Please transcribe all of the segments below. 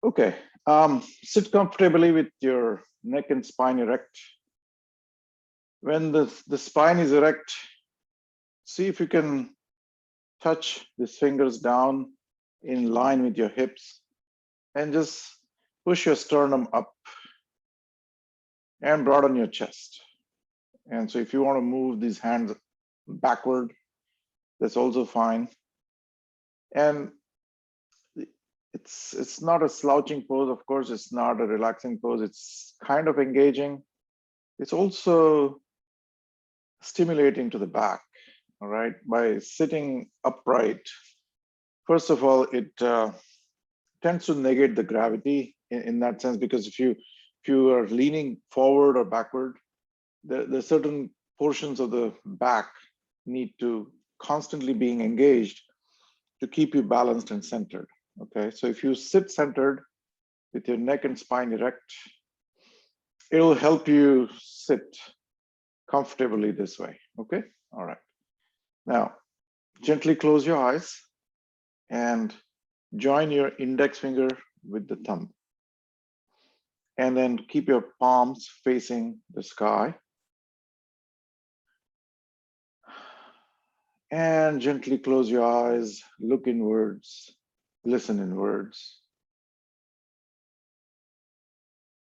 Okay, sit comfortably with your neck and spine erect. When the spine is erect, see if you can touch these fingers down in line with your hips and just push your sternum up and broaden your chest. And so if you want to move these hands backward, that's also fine. And it's not a slouching pose, of course, it's not a relaxing pose, it's kind of engaging. It's also stimulating to the back, all right? By sitting upright, first of all, it tends to negate the gravity in that sense, because if you are leaning forward or backward, there's certain portions of the back need to constantly being engaged to keep you balanced and centered. Okay, so if you sit centered with your neck and spine erect, it'll help you sit comfortably this way. Okay, all right. Now, gently close your eyes and join your index finger with the thumb. And then keep your palms facing the sky. And gently close your eyes, look inwards, listen inwards.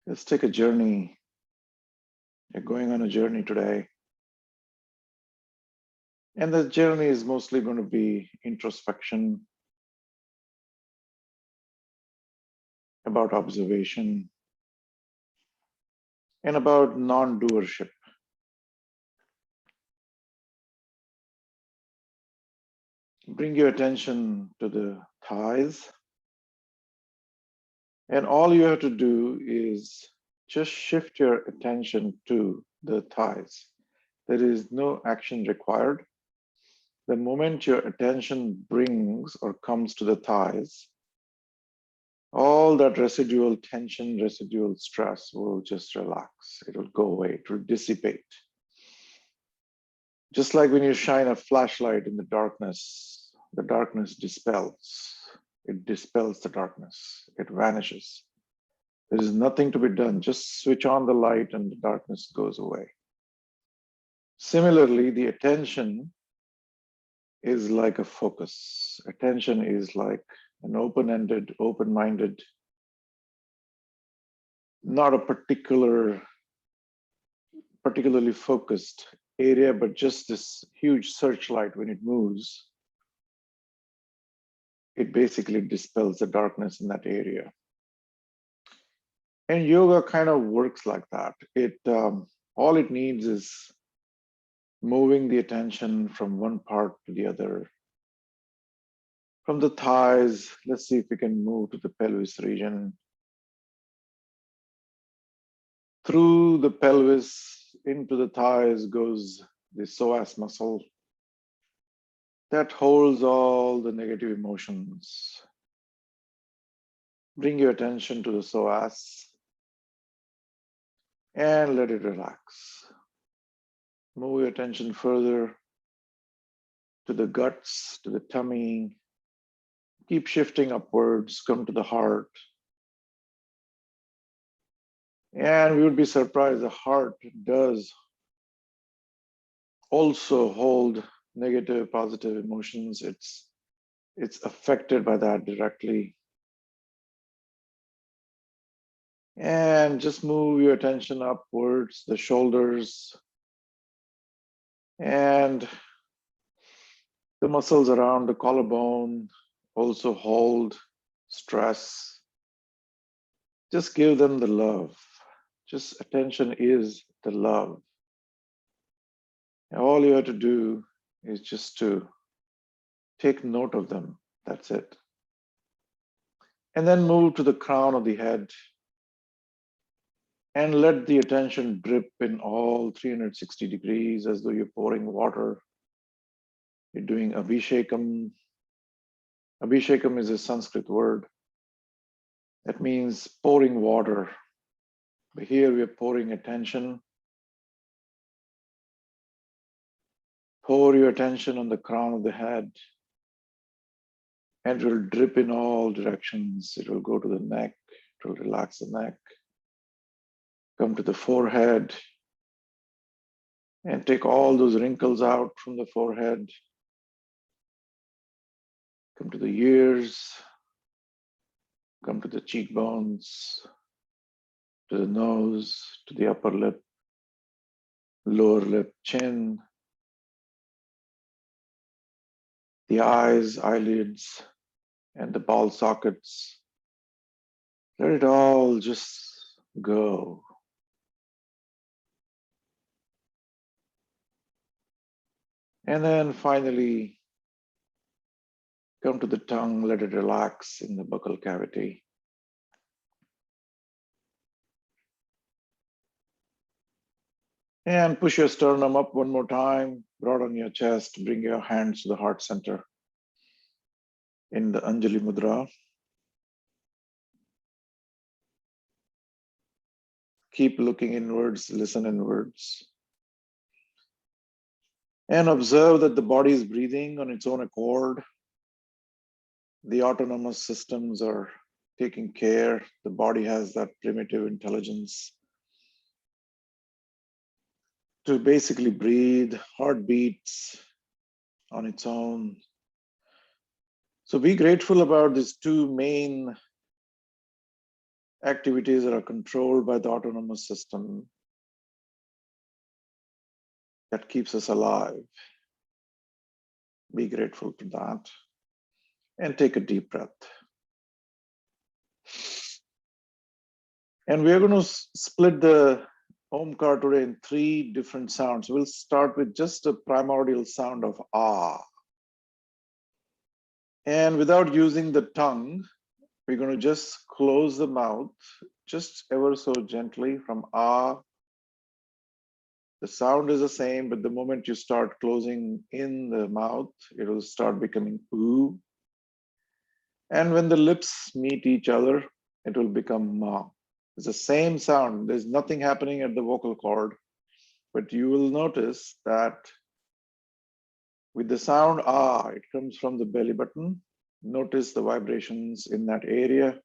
Let's take a journey. You're going on a journey today. And the journey is mostly going to be introspection, about observation, and about non-doership. Bring your attention to the thighs. And all you have to do is just shift your attention to the thighs. There is no action required. The moment your attention brings or comes to the thighs, all that residual tension, residual stress will just relax. It will go away, it will dissipate. Just like when you shine a flashlight in the darkness dispels. It dispels the darkness, it vanishes. There is nothing to be done. Just switch on the light and the darkness goes away. Similarly, the attention is like a focus. Attention is like an open-ended, open-minded, not a particularly focused area, but just this huge searchlight. When it moves, it basically dispels the darkness in that area. And yoga kind of works like that. All it needs is moving the attention from one part to the other. From the thighs, let's see if we can move to the pelvis region. Through the pelvis, into the thighs goes the psoas muscle that holds all the negative emotions. Bring your attention to the psoas and let it relax. Move your attention further to the guts, to the tummy. Keep shifting upwards, come to the heart. And we would be surprised, the heart does also hold negative, positive emotions. It's affected by that directly. And just move your attention upwards, the shoulders, and the muscles around the collarbone also hold stress. Just give them the love. Just attention is the love. And all you have to do is just to take note of them. That's it. And then move to the crown of the head and let the attention drip in all 360 degrees as though you're pouring water. You're doing Abhishekam. Abhishekam is a Sanskrit word that means pouring water. But here we are pouring attention. Pour your attention on the crown of the head and it will drip in all directions. It will go to the neck, it will relax the neck, come to the forehead, and take all those wrinkles out from the forehead. Come to the ears, come to the cheekbones, to the nose, to the upper lip, lower lip, chin, the eyes, eyelids, and the ball sockets. Let it all just go. And then finally, come to the tongue, let it relax in the buccal cavity. And push your sternum up one more time, broaden your chest, bring your hands to the heart center in the Anjali Mudra. Keep looking inwards, listen inwards. And observe that the body is breathing on its own accord. The autonomous systems are taking care. The body has that primitive intelligence to basically breathe, heart beats on its own. So be grateful about these two main activities that are controlled by the autonomous system that keeps us alive. Be grateful to that and take a deep breath. And we're going to split the Omkar today in 3 different sounds. We'll start with just a primordial sound of ah. And without using the tongue, we're going to just close the mouth, just ever so gently from ah. The sound is the same, but the moment you start closing in the mouth, it will start becoming oo. And when the lips meet each other, it will become ma. It's the same sound. There's nothing happening at the vocal cord, but you will notice that with the sound ah, it comes from the belly button. Notice the vibrations in that area.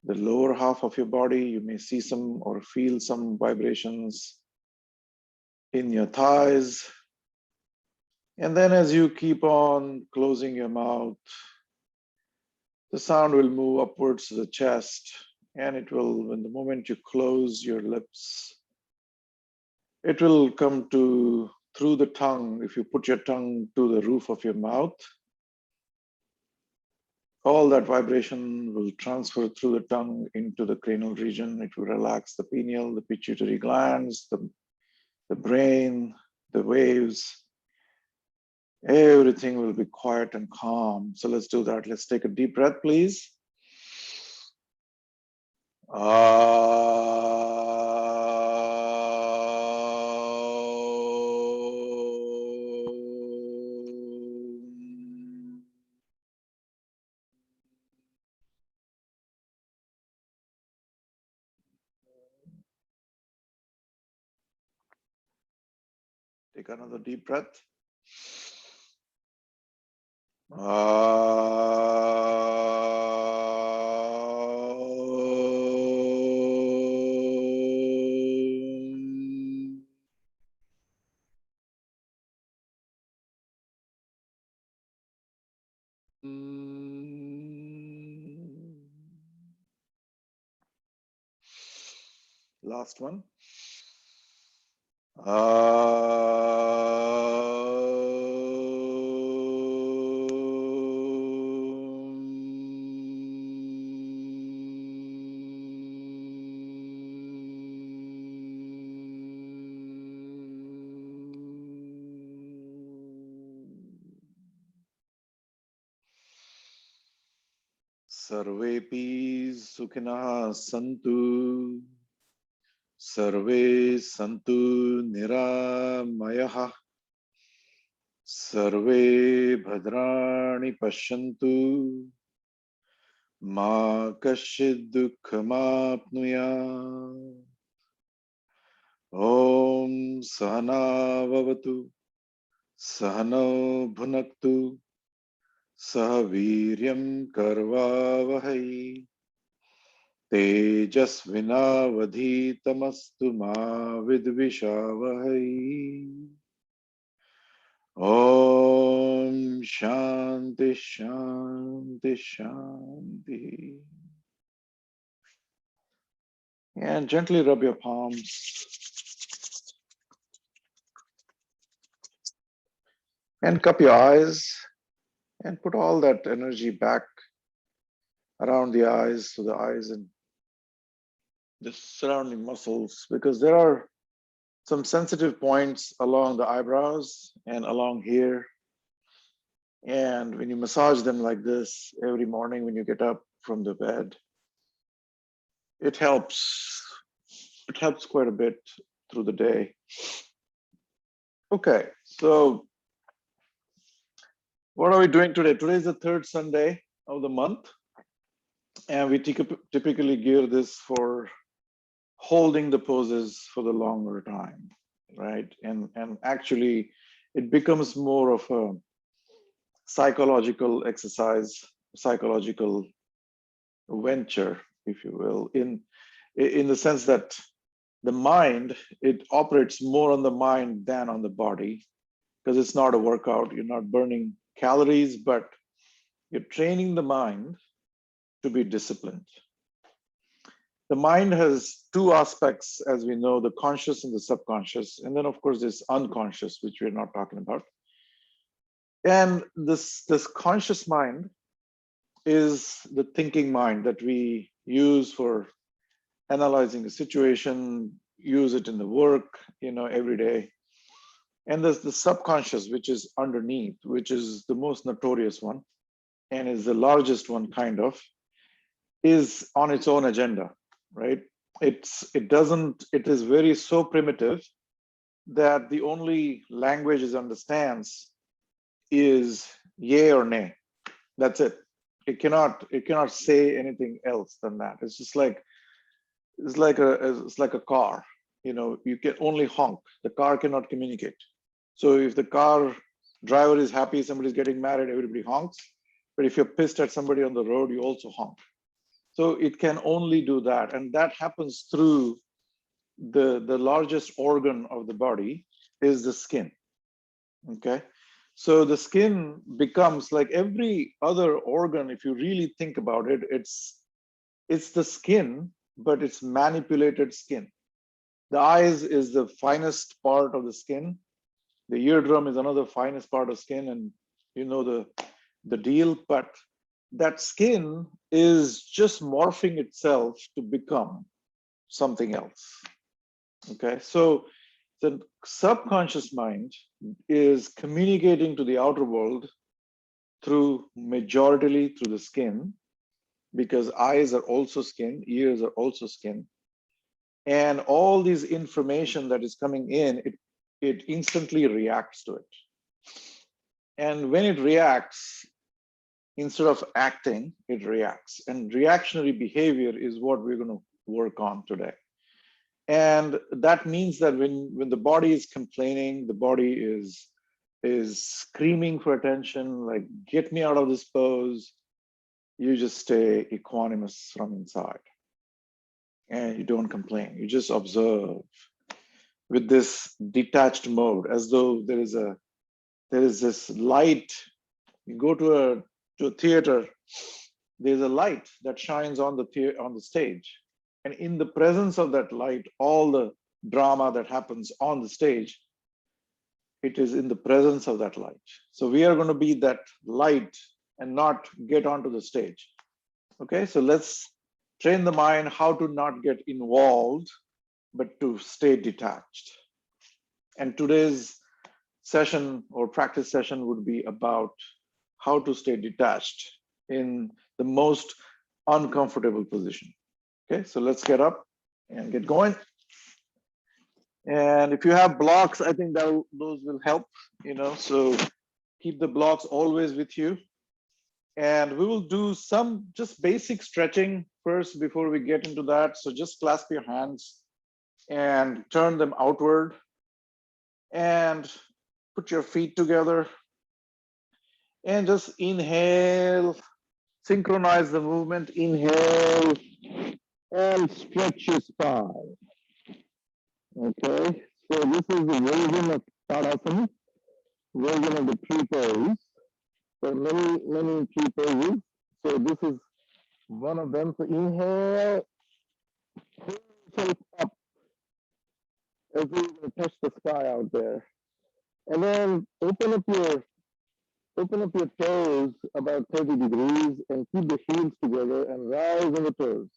The lower half of your body, you may see some or feel some vibrations in your thighs. And then as you keep on closing your mouth, the sound will move upwards to the chest, and it will, when the moment you close your lips, it will come to through the tongue. If you put your tongue to the roof of your mouth, all that vibration will transfer through the tongue into the cranial region. It will relax the pineal, the pituitary glands, the brain, the waves. Everything will be quiet and calm. So let's do that. Let's take a deep breath, please. Take another deep breath. Last one. Sarvepi sukhinah santu. Sarve santu niramayah. Sarve bhadrani pashyantu. Ma kashid dukhamapnuyat. Om sahana vavatu. Sahano bhunaktu. Saviryam karvavahai tejasvinavadhitamastu ma vidvishavahai. Om Shanti Shanti Shanti. And gently rub your palms and cup your eyes and put all that energy back around the eyes to the eyes and the surrounding muscles, because there are some sensitive points along the eyebrows and along here. And when you massage them like this every morning when you get up from the bed, it helps. It helps quite a bit through the day. Okay, so what are we doing today? Today is the third Sunday of the month, and we typically gear this for holding the poses for the longer time, right? And actually, it becomes more of a psychological exercise, psychological venture, if you will, in the sense that the mind, it operates more on the mind than on the body, because it's not a workout. You're not burning calories, but you're training the mind to be disciplined. The mind has two aspects, as we know, the conscious and the subconscious. And then, of course, there's unconscious, which we're not talking about. And this conscious mind is the thinking mind that we use for analyzing a situation, use it in the work, every day. And there's the subconscious, which is underneath, which is the most notorious one and is the largest one, kind of, is on its own agenda, right? It is very so primitive that the only language it understands is yay or nay. That's it. It cannot say anything else than that. It's just like it's like a car. You can only honk. The car cannot communicate. So if the car driver is happy, somebody's getting married, everybody honks. But if you're pissed at somebody on the road, you also honk. So it can only do that. And that happens through the largest organ of the body is the skin. Okay. So the skin becomes like every other organ. If you really think about it, it's the skin, but it's manipulated skin. The eyes is the finest part of the skin. The eardrum is another finest part of skin, and the deal. But that skin is just morphing itself to become something else. Okay, so the subconscious mind is communicating to the outer world majoritarily through the skin, because eyes are also skin, ears are also skin. And all this information that is coming in, it instantly reacts to it. And when it reacts, instead of acting, it reacts. And reactionary behavior is what we're going to work on today. And that means that when the body is complaining, the body is screaming for attention, like, get me out of this pose, you just stay equanimous from inside. And you don't complain. You just observe with this detached mode, as though there is this light. You go to a theater, there's a light that shines on the stage. And in the presence of that light, all the drama that happens on the stage, it is in the presence of that light. So we are going to be that light and not get onto the stage. Okay, so let's train the mind how to not get involved, but to stay detached. And today's session or practice session would be about how to stay detached in the most uncomfortable position. Okay, so let's get up and get going. And if you have blocks, I think those will help, so keep the blocks always with you. And we will do some just basic stretching first before we get into that. So just clasp your hands and turn them outward and put your feet together And just inhale, synchronize the movement, inhale, and stretch your spine. Okay, so this is the version of Tadasana, version of the tree pose. So many tree poses. So this is one of them. So inhale, pull yourself up as you're going to touch the sky out there. And then open up your toes about 30 degrees and keep the heels together and rise on the toes.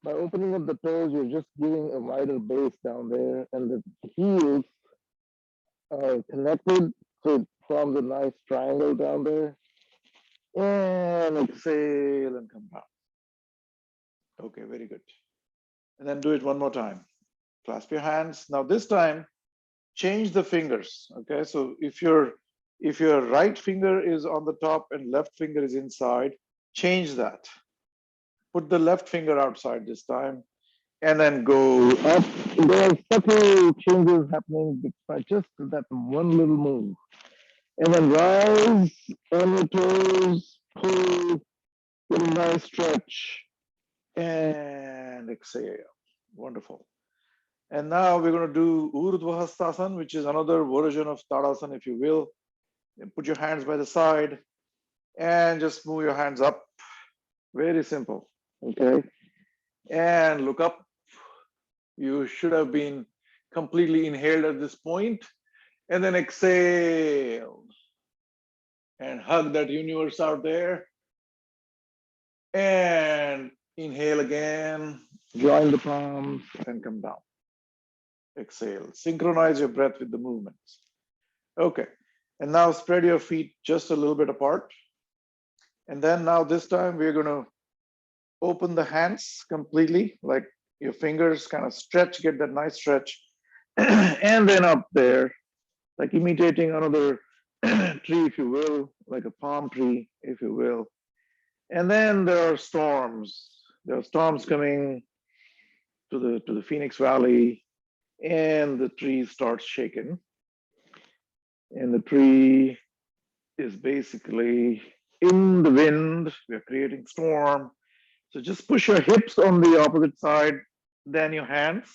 By opening up the toes, you're just giving a wider base down there, and the heels are connected, so it forms a nice triangle down there. And exhale and come down. Okay, very good. And then do it one more time. Clasp your hands. Now this time, change the fingers. Okay, so if your right finger is on the top and left finger is inside, change that. Put the left finger outside this time, and then go up. There are subtle changes happening by just that one little move. And then rise on your toes, pull, get a nice stretch, and exhale. Wonderful. And now we're going to do Urdhva Hastasana, which is another version of Tadasana, if you will. And put your hands by the side and just move your hands up. Very simple. Okay. And look up. You should have been completely inhaled at this point. And then exhale. And hug that universe out there. And inhale again. Join the palms and come down. Exhale. Synchronize your breath with the movements. Okay. And now spread your feet just a little bit apart. And then now this time we're going to open the hands completely, like your fingers kind of stretch, get that nice stretch. And then up there, like imitating another tree, if you will, like a palm tree, if you will. And then there are storms. There are storms coming to the Phoenix Valley, and the tree starts shaking. And the tree is basically in the wind. We're creating storm. So just push your hips on the opposite side than your hands.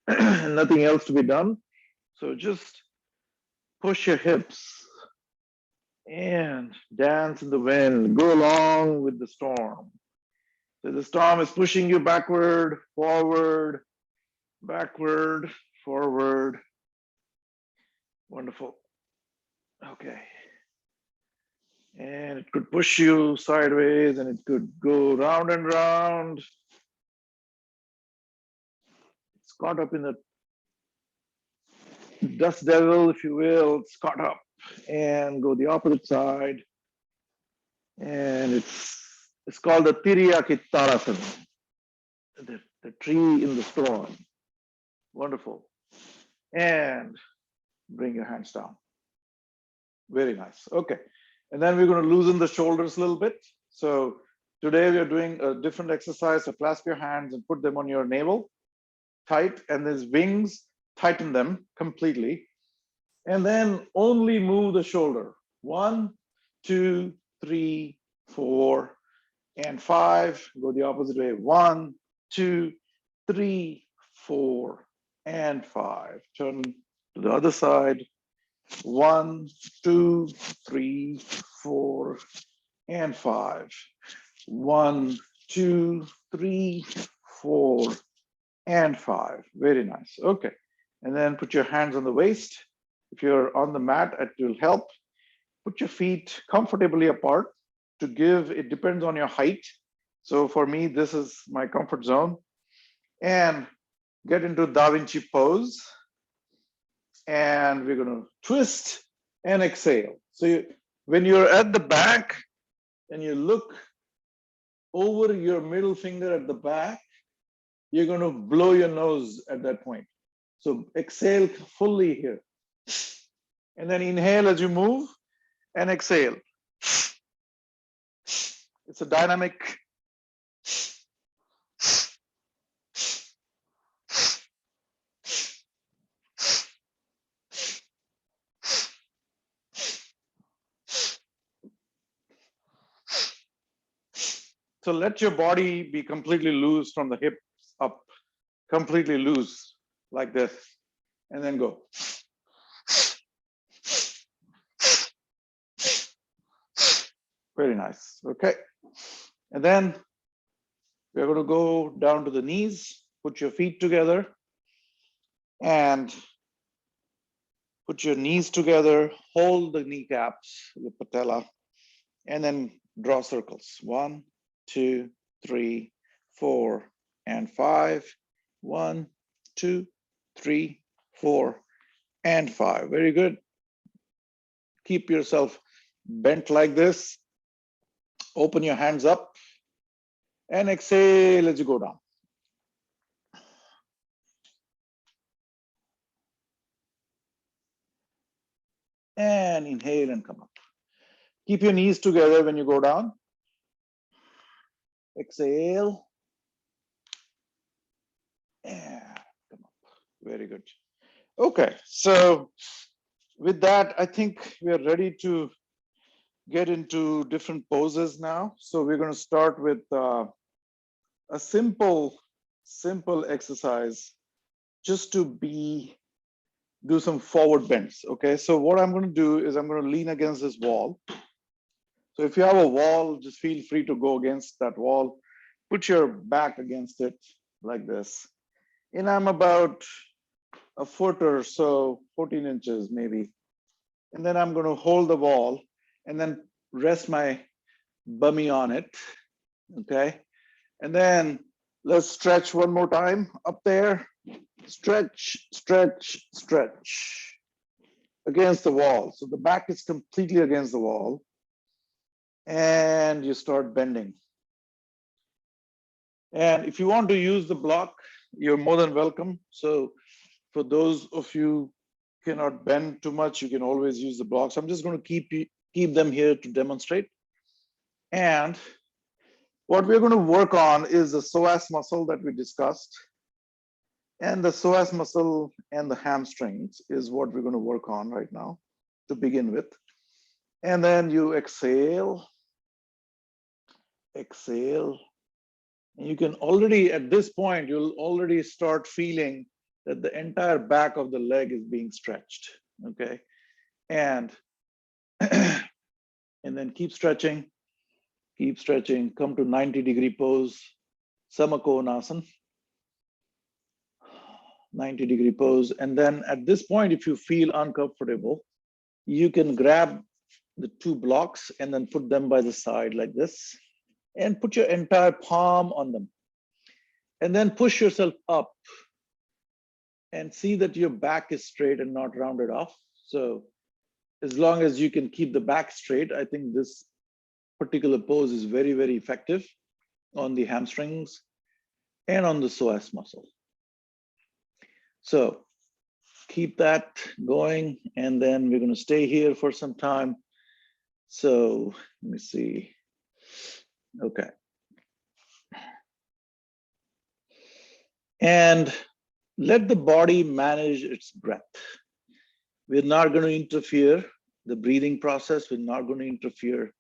Nothing else to be done. So just push your hips and dance in the wind. Go along with the storm. So the storm is pushing you backward, forward, backward, forward. Wonderful. Okay. And it could push you sideways and it could go round and round. It's caught up in the dust devil, if you will. It's caught up and go the opposite side. And it's called the Tiriyaki Tarasana, the tree in the storm. Wonderful. And bring your hands down. Very nice. Okay. And then we're going to loosen the shoulders a little bit. So today we are doing a different exercise. So clasp your hands and put them on your navel tight, and these wings, tighten them completely. And then only move the shoulder. 1, 2, 3, 4, and 5. Go the opposite way. 1, 2, 3, 4, and 5. Turn to the other side. 1, 2, 3, 4, and 5. 1, 2, 3, 4, and 5. Very nice. Okay. And then put your hands on the waist. If you're on the mat, it will help. Put your feet comfortably apart to give, it depends on your height. So for me, this is my comfort zone. And get into Da Vinci pose. And we're going to twist and exhale. So when you're at the back and you look over your middle finger at the back, you're going to blow your nose at that point. So exhale fully here. And then inhale as you move and exhale. It's a dynamic. So let your body be completely loose from the hips up, completely loose like this, and then go. Very nice. Okay. And then we're going to go down to the knees, put your feet together, and put your knees together, hold the kneecaps, the patella, and then draw circles. 1, 2, 3, 4, and 5. 1, 2, 3, 4, and 5. Very good. Keep yourself bent like this. Open your hands up and exhale as you go down. And inhale and come up. Keep your knees together when you go down. Exhale. And come up. Very good. Okay, so with that, I think we are ready to get into different poses now. So we're going to start with a simple exercise just to do some forward bends. Okay, so what I'm going to do is I'm going to lean against this wall. So if you have a wall, just feel free to go against that wall. Put your back against it like this. And I'm about a foot or so, 14 inches maybe. And then I'm going to hold the wall and then rest my bummy on it. Okay. And then let's stretch one more time up there. Stretch, stretch, stretch against the wall. So the back is completely against the wall. And you start bending. And if you want to use the block, you're more than welcome. So for those of you who cannot bend too much, you can always use the blocks. I'm just going to keep them here to demonstrate. And what we're going to work on is the psoas muscle that we discussed. And the psoas muscle and the hamstrings is what we're going to work on right now to begin with. And then you exhale, exhale. And you can already, at this point, you'll already start feeling that the entire back of the leg is being stretched, okay? And, and then keep stretching, come to 90-degree pose, Samakonasana, 90-degree pose. And then at this point, if you feel uncomfortable, you can grab the two blocks and then put them by the side like this and put your entire palm on them. And then push yourself up and see that your back is straight and not rounded off. So as long as you can keep the back straight, I think this particular pose is very, very effective on the hamstrings and on the psoas muscle. So keep that going, and then we're going to stay here for some time. So let me see. Okay. And let the body manage its breath. We're not going to interfere the breathing process. We're not going to interfere,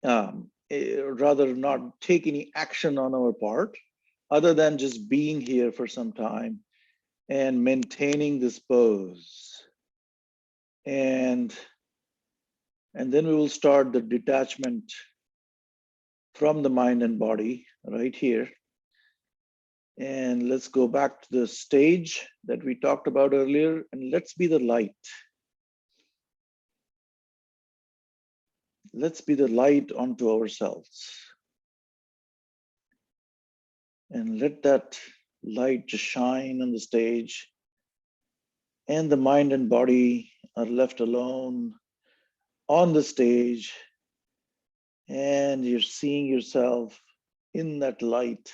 rather not take any action on our part, other than just being here for some time and maintaining this pose. And then we will start the detachment from the mind and body right here. And let's go back to the stage that we talked about earlier, and let's be the light. Let's be the light onto ourselves. And let that light just shine on the stage. And the mind and body are left alone on the stage. And you're seeing yourself in that light.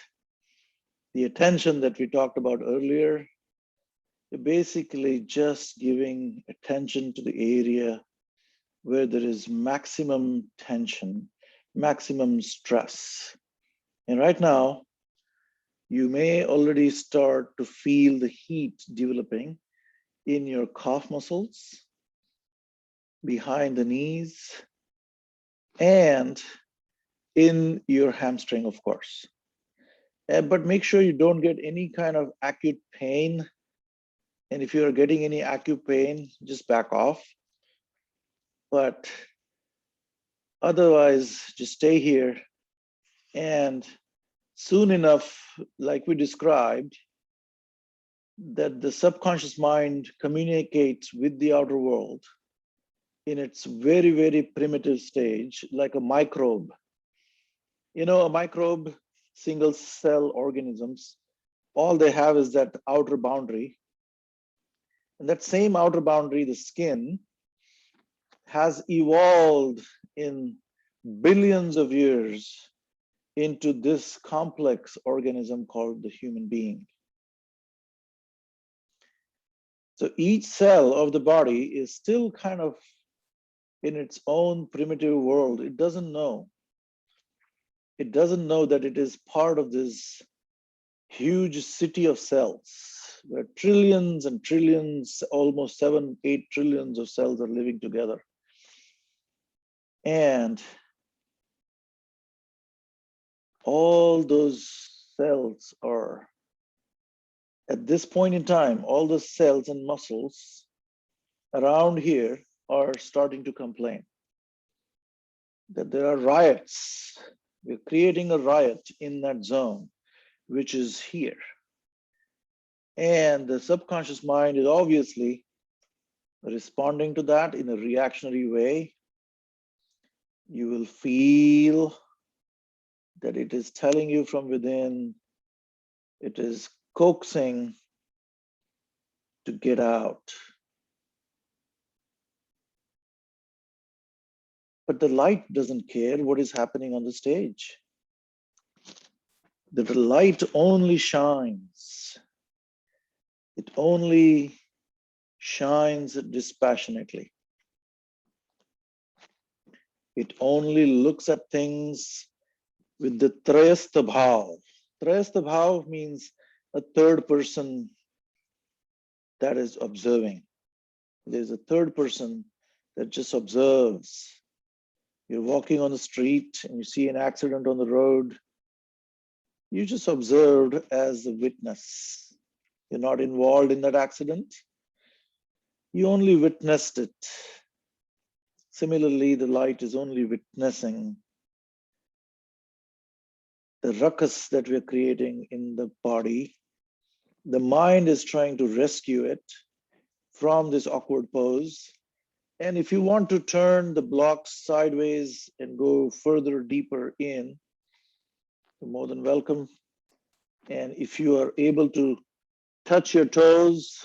The attention that we talked about earlier, you're basically just giving attention to the area where there is maximum tension, maximum stress. And right now, you may already start to feel the heat developing in your calf muscles, behind the knees, and in your hamstring, of course. But make sure you don't get any kind of acute pain. And if you're getting any acute pain, just back off. But otherwise, just stay here. And soon enough, like we described, that the subconscious mind communicates with the outer world in its very, very primitive stage, like a microbe. You know, a microbe, single cell organisms, all they have is that outer boundary. And that same outer boundary, the skin, has evolved in billions of years into this complex organism called the human being. So each cell of the body is still kind of in its own primitive world. It doesn't know. It doesn't know that it is part of this huge city of cells where trillions and trillions, almost 7-8 trillions of cells are living together. And all those cells are, at this point in time, all the cells and muscles around here are starting to complain that there are riots. We're creating a riot in that zone, which is here. And the subconscious mind is obviously responding to that in a reactionary way. You will feel that it is telling you from within, it is coaxing to get out. But the light doesn't care what is happening on the stage. The light only shines. It only shines dispassionately. It only looks at things with the trayastha bhav. Trayastha bhav means a third person that is observing. There's a third person that just observes. You're walking on the street and you see an accident on the road. You just observed as a witness. You're not involved in that accident. You only witnessed it. Similarly, the light is only witnessing the ruckus that we're creating in the body. The mind is trying to rescue it from this awkward pose. And if you want to turn the blocks sideways and go further deeper in, you're more than welcome. And if you are able to touch your toes,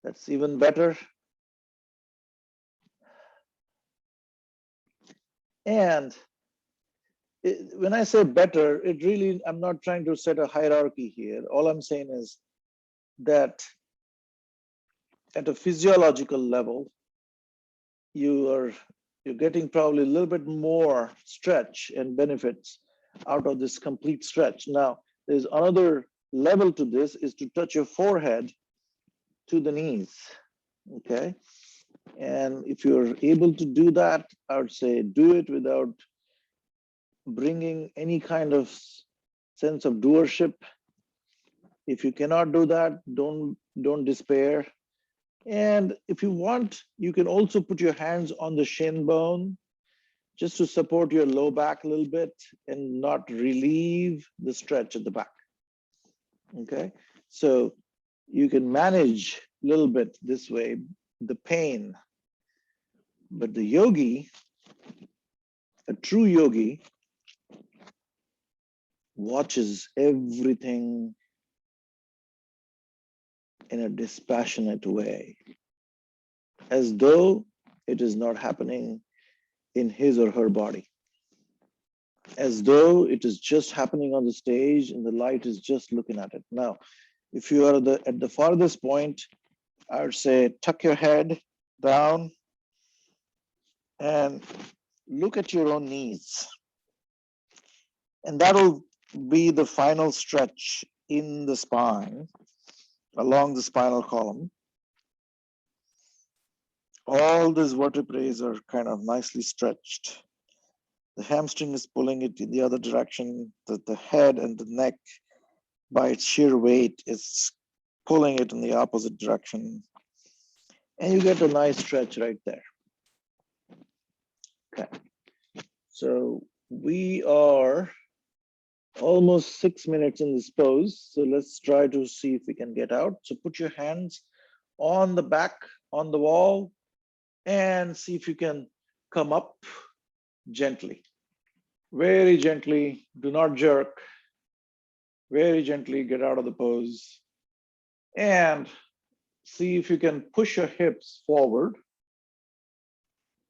that's even better. And when I say better, it really, I'm not trying to set a hierarchy here. All I'm saying is that at a physiological level, you're getting probably a little bit more stretch and benefits out of this complete stretch. Now, there's another level to this, is to touch your forehead to the knees, okay? And if you're able to do that, I would say do it without bringing any kind of sense of doership. If you cannot do that, don't despair. And if you want, you can also put your hands on the shin bone just to support your low back a little bit and not relieve the stretch at the back. Okay, so you can manage a little bit this way, the pain. But the yogi, a true yogi, watches everything in a dispassionate way, as though it is not happening in his or her body, as though it is just happening on the stage and the light is just looking at it. Now, if you are at the farthest point, I would say tuck your head down and look at your own knees. And that'll be the final stretch in the spine, along the spinal column. All these vertebrae are kind of nicely stretched. The hamstring is pulling it in the other direction. The head and the neck, by its sheer weight, is pulling it in the opposite direction. And you get a nice stretch right there. Okay. So we are almost 6 minutes in this pose. So let's try to see if we can get out. So put your hands on the back, on the wall, and see if you can come up gently. Very gently, do not jerk. Very gently get out of the pose. And see if you can push your hips forward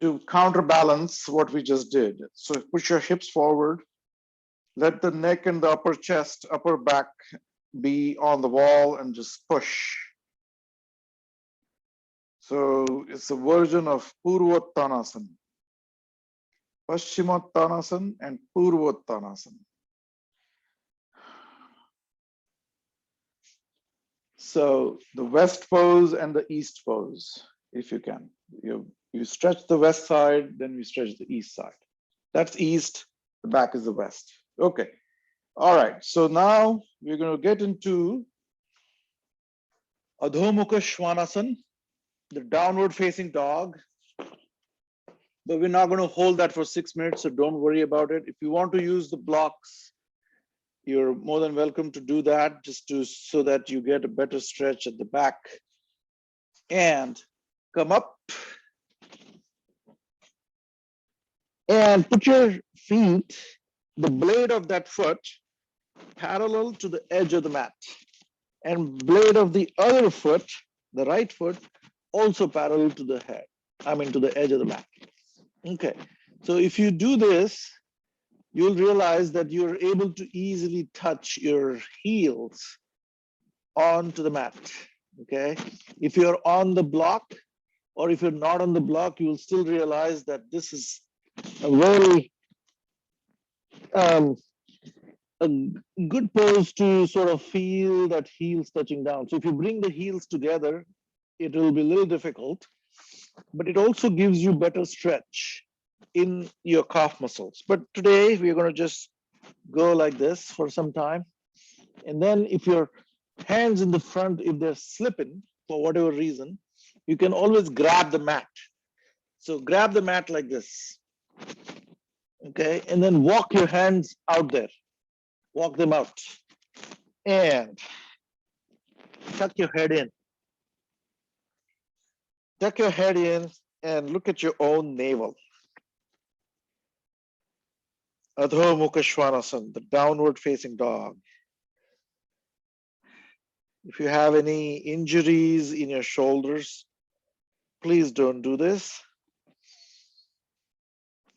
to counterbalance what we just did. So push your hips forward. Let the neck and the upper chest, upper back be on the wall and just push. So it's a version of Purvottanasana, Paschimottanasana and Purvottanasana. So the west pose and the east pose, if you can. You stretch the west side, then we stretch the east side. That's east, the back is the west. Okay. All right. So now we're going to get into Adho Mukha Svanasana, the downward facing dog. But we're not going to hold that for 6 minutes, so don't worry about it. If you want to use the blocks, you're more than welcome to do that, so that you get a better stretch at the back. And come up. And put your feet, the blade of that foot, parallel to the edge of the mat. And blade of the other foot, the right foot, also parallel to the head. To the edge of the mat. Okay. So if you do this, you'll realize that you're able to easily touch your heels onto the mat. Okay. If you're on the block, or if you're not on the block, you'll still realize that this is a very a good pose to sort of feel that heels touching down. So if you bring the heels together, it will be a little difficult, but it also gives you better stretch in your calf muscles. But today we're going to just go like this for some time. And then if your hands in the front, if they're slipping for whatever reason, you can always grab the mat. So grab the mat like this. Okay, and then walk your hands out there. Walk them out. And tuck your head in. Tuck your head in and look at your own navel. Adho Mukha Svanasana, the downward facing dog. If you have any injuries in your shoulders, please don't do this.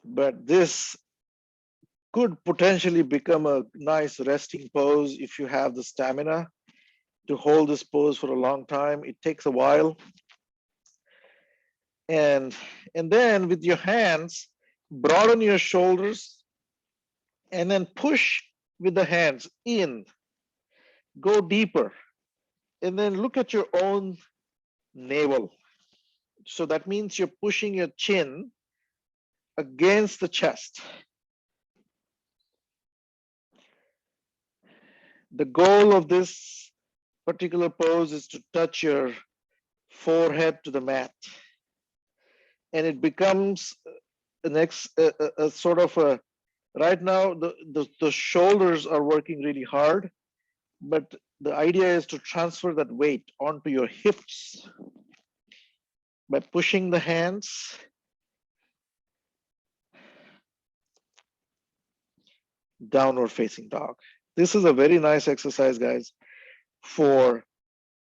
But this could potentially become a nice resting pose if you have the stamina to hold this pose for a long time. It takes a while. And then with your hands, broaden your shoulders and then push with the hands in. Go deeper. And then look at your own navel. So that means you're pushing your chin against the chest. The goal of this particular pose is to touch your forehead to the mat. And it becomes a sort of a, right now, the shoulders are working really hard, but the idea is to transfer that weight onto your hips by pushing the hands. Downward facing dog. This is a very nice exercise, guys, for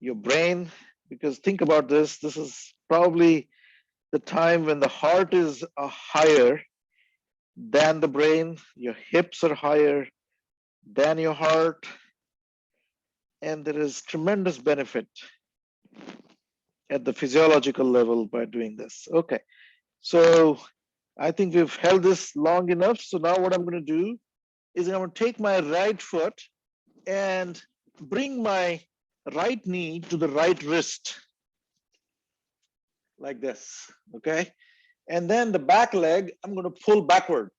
your brain, because think about this. This is probably the time when the heart is higher than the brain. Your hips are higher than your heart. And there is tremendous benefit at the physiological level by doing this. Okay, so I think we've held this long enough. So now what I'm going to do is I'm going to take my right foot and bring my right knee to the right wrist, like this, okay? And then the back leg, I'm going to pull backward.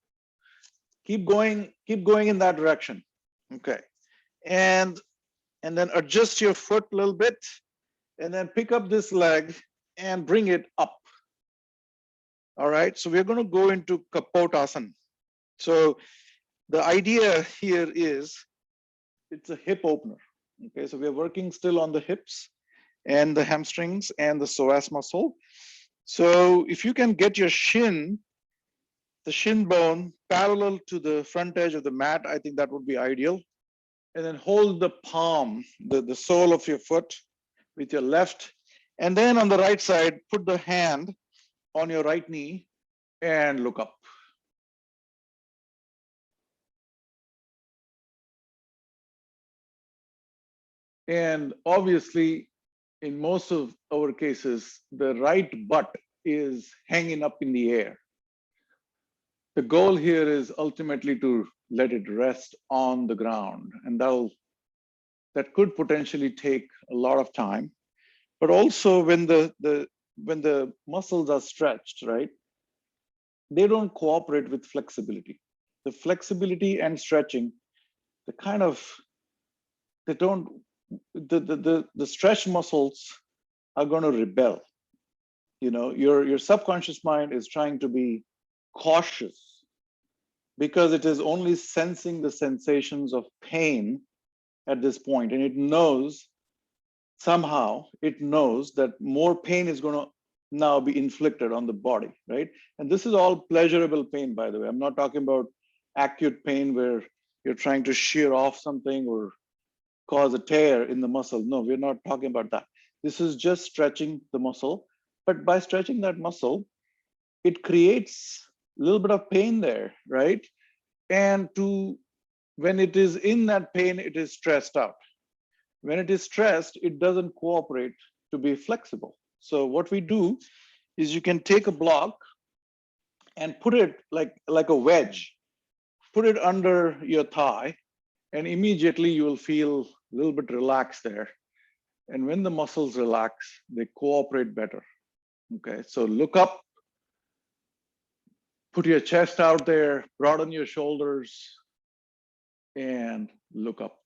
Keep going in that direction. Okay. And then adjust your foot a little bit, and then pick up this leg and bring it up. All right. So we're going to go into Kapotasana. So the idea here is it's a hip opener. Okay. So we're working still on the hips and the hamstrings and the psoas muscle. So if you can get your the shin bone parallel to the front edge of the mat, I think that would be ideal. And then hold the palm, the sole of your foot with your left. And then on the right side, put the hand on your right knee and look up. And obviously, in most of our cases, the right butt is hanging up in the air. The goal here is ultimately to let it rest on the ground, and that could potentially take a lot of time. But also when the muscles are stretched, right, they don't cooperate with flexibility. The flexibility and stretching, they don't, the stretched muscles are going to rebel. You know, your subconscious mind is trying to be cautious because it is only sensing the sensations of pain at this point, and it knows that more pain is going to now be inflicted on the body, right? And this is all pleasurable pain, by the way. I'm not talking about acute pain where you're trying to shear off something or cause a tear in the muscle. No, we're not talking about that. This is just stretching the muscle. But by stretching that muscle, it creates a little bit of pain there, right? And when it is in that pain, it is stressed out. When it is stressed, it doesn't cooperate to be flexible. So what we do is you can take a block and put it like a wedge, put it under your thigh, and immediately you will feel a little bit relaxed there. And when the muscles relax, they cooperate better. Okay, so look up, put your chest out there, broaden your shoulders, and look up.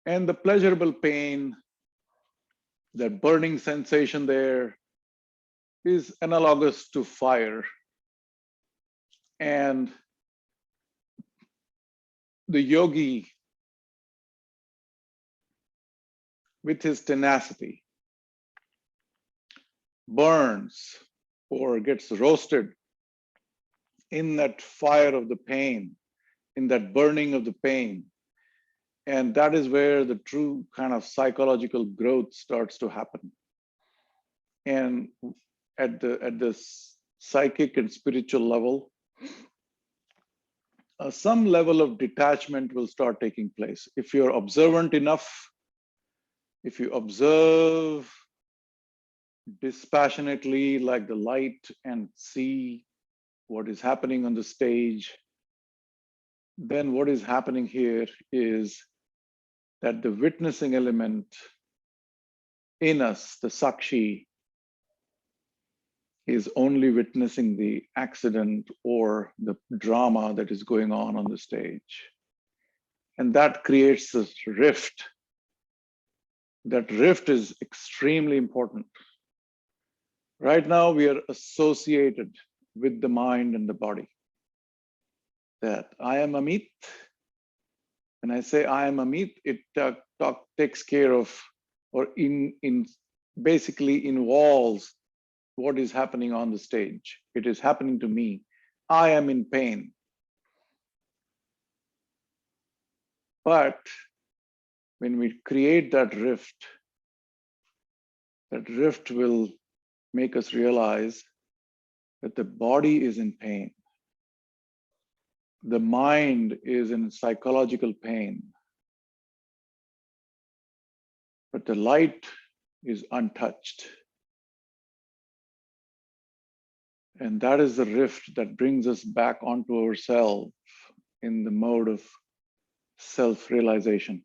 And the pleasurable pain, that burning sensation there, is analogous to fire. And the yogi, with his tenacity, burns or gets roasted in that fire of the pain, in that burning of the pain. And that is where the true kind of psychological growth starts to happen. And at this psychic and spiritual level, some level of detachment will start taking place. If you're observant enough, if you observe dispassionately like the light and see what is happening on the stage, then what is happening here is that the witnessing element in us, the Sakshi, is only witnessing the accident or the drama that is going on the stage. And that creates this rift. That rift is extremely important. Right now, we are associated with the mind and the body. That I am Amit. When I say I am Amit, it takes care of, or basically involves what is happening on the stage. It is happening to me. I am in pain. But when we create that rift will make us realize that the body is in pain. The mind is in psychological pain. But the light is untouched. And that is the rift that brings us back onto ourselves in the mode of self-realization.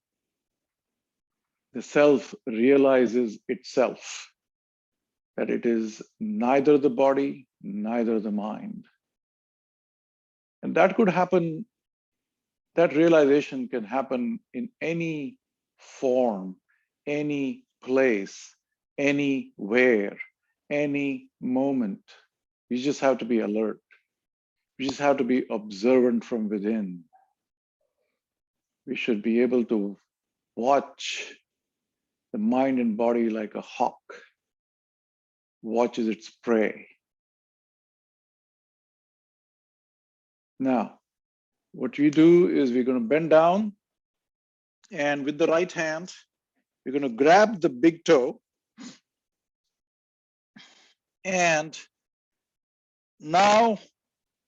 the self realizes itself, that it is neither the body, neither the mind. And that could happen, that realization can happen in any form, any place, anywhere, any moment. You just have to be alert. You just have to be observant from within. We should be able to watch the mind and body like a hawk watches its prey. Now, what we do is we're going to bend down, and with the right hand, we're going to grab the big toe, and now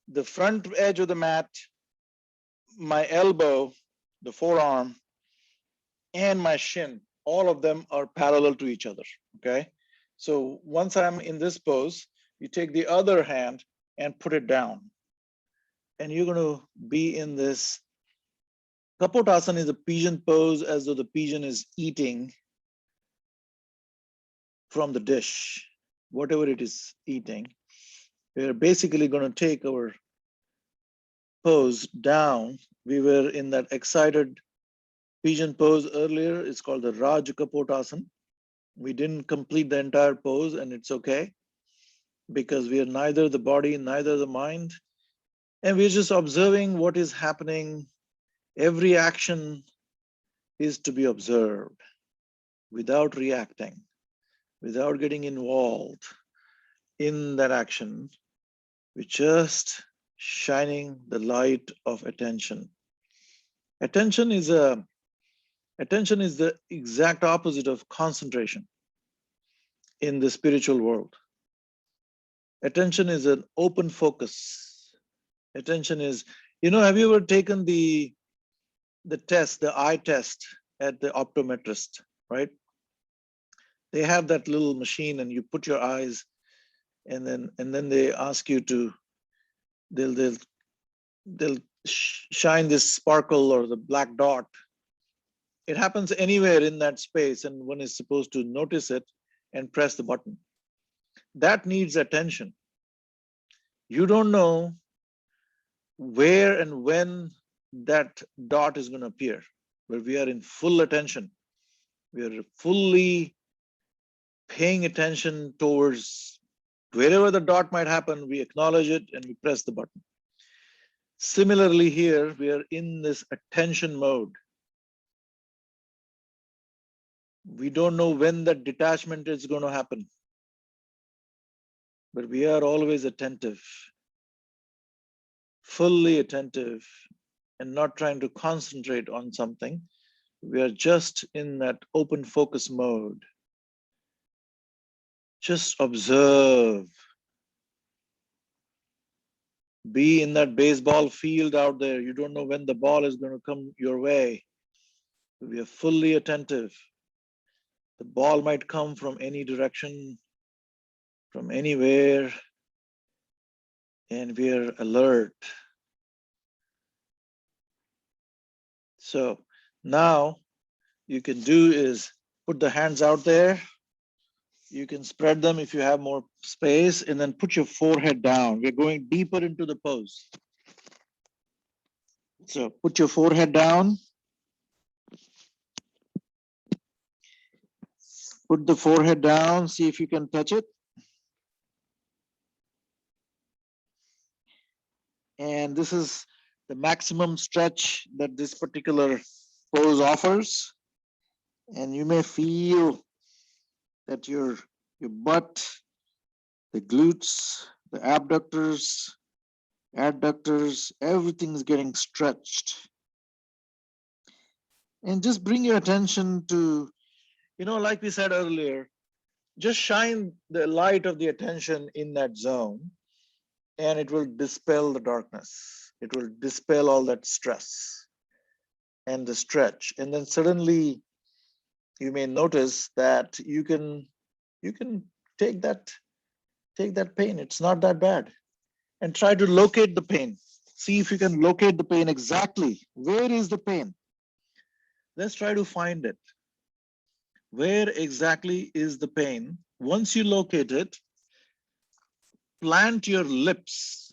the front edge of the mat, my elbow, the forearm, and my shin, all of them are parallel to each other, okay? So once I'm in this pose, you take the other hand and put it down. And you're going to be in this. Kapotasana is a pigeon pose, as though the pigeon is eating from the dish, whatever it is eating. We're basically going to take our pose down. We were in that excited pigeon pose earlier. It's called the Raj Kapotasana. We didn't complete the entire pose, and it's okay, because we are neither the body, neither the mind. And we're just observing what is happening. Every action is to be observed without reacting, without getting involved in that action. We're just shining the light of attention. Attention is the exact opposite of concentration in the spiritual world. Attention is an open focus. Attention is, have you ever taken the test, the eye test at the optometrist, right? They have that little machine, and you put your eyes, and then they ask you to, they'll shine this sparkle or the black dot. It happens anywhere in that space, and one is supposed to notice it and press the button. That needs attention. You don't know where and when that dot is going to appear, but we are in full attention. We are fully paying attention towards wherever the dot might happen. We acknowledge it and we press the button. Similarly here, we are in this attention mode. We don't know when that detachment is going to happen, but we are always attentive, fully attentive, and not trying to concentrate on something. We are just in that open focus mode. Just observe. Be in that baseball field out there. You don't know when the ball is going to come your way. We are fully attentive. The ball might come from any direction, from anywhere, and we are alert. So now you can do is put the hands out there. You can spread them if you have more space, and then put your forehead down. We're going deeper into the pose. So put your forehead down. Put the forehead down, see if you can touch it. And this is the maximum stretch that this particular pose offers. And you may feel that your butt, the glutes, the abductors, adductors, everything's getting stretched. And just bring your attention to, like we said earlier, just shine the light of the attention in that zone, and it will dispel the darkness. It will dispel all that stress and the stretch. And then suddenly you may notice that you can take that pain. It's not that bad. And try to locate the pain. See if you can locate the pain exactly. Where is the pain? Let's try to find it. Where exactly is the pain? Once you locate it, plant your lips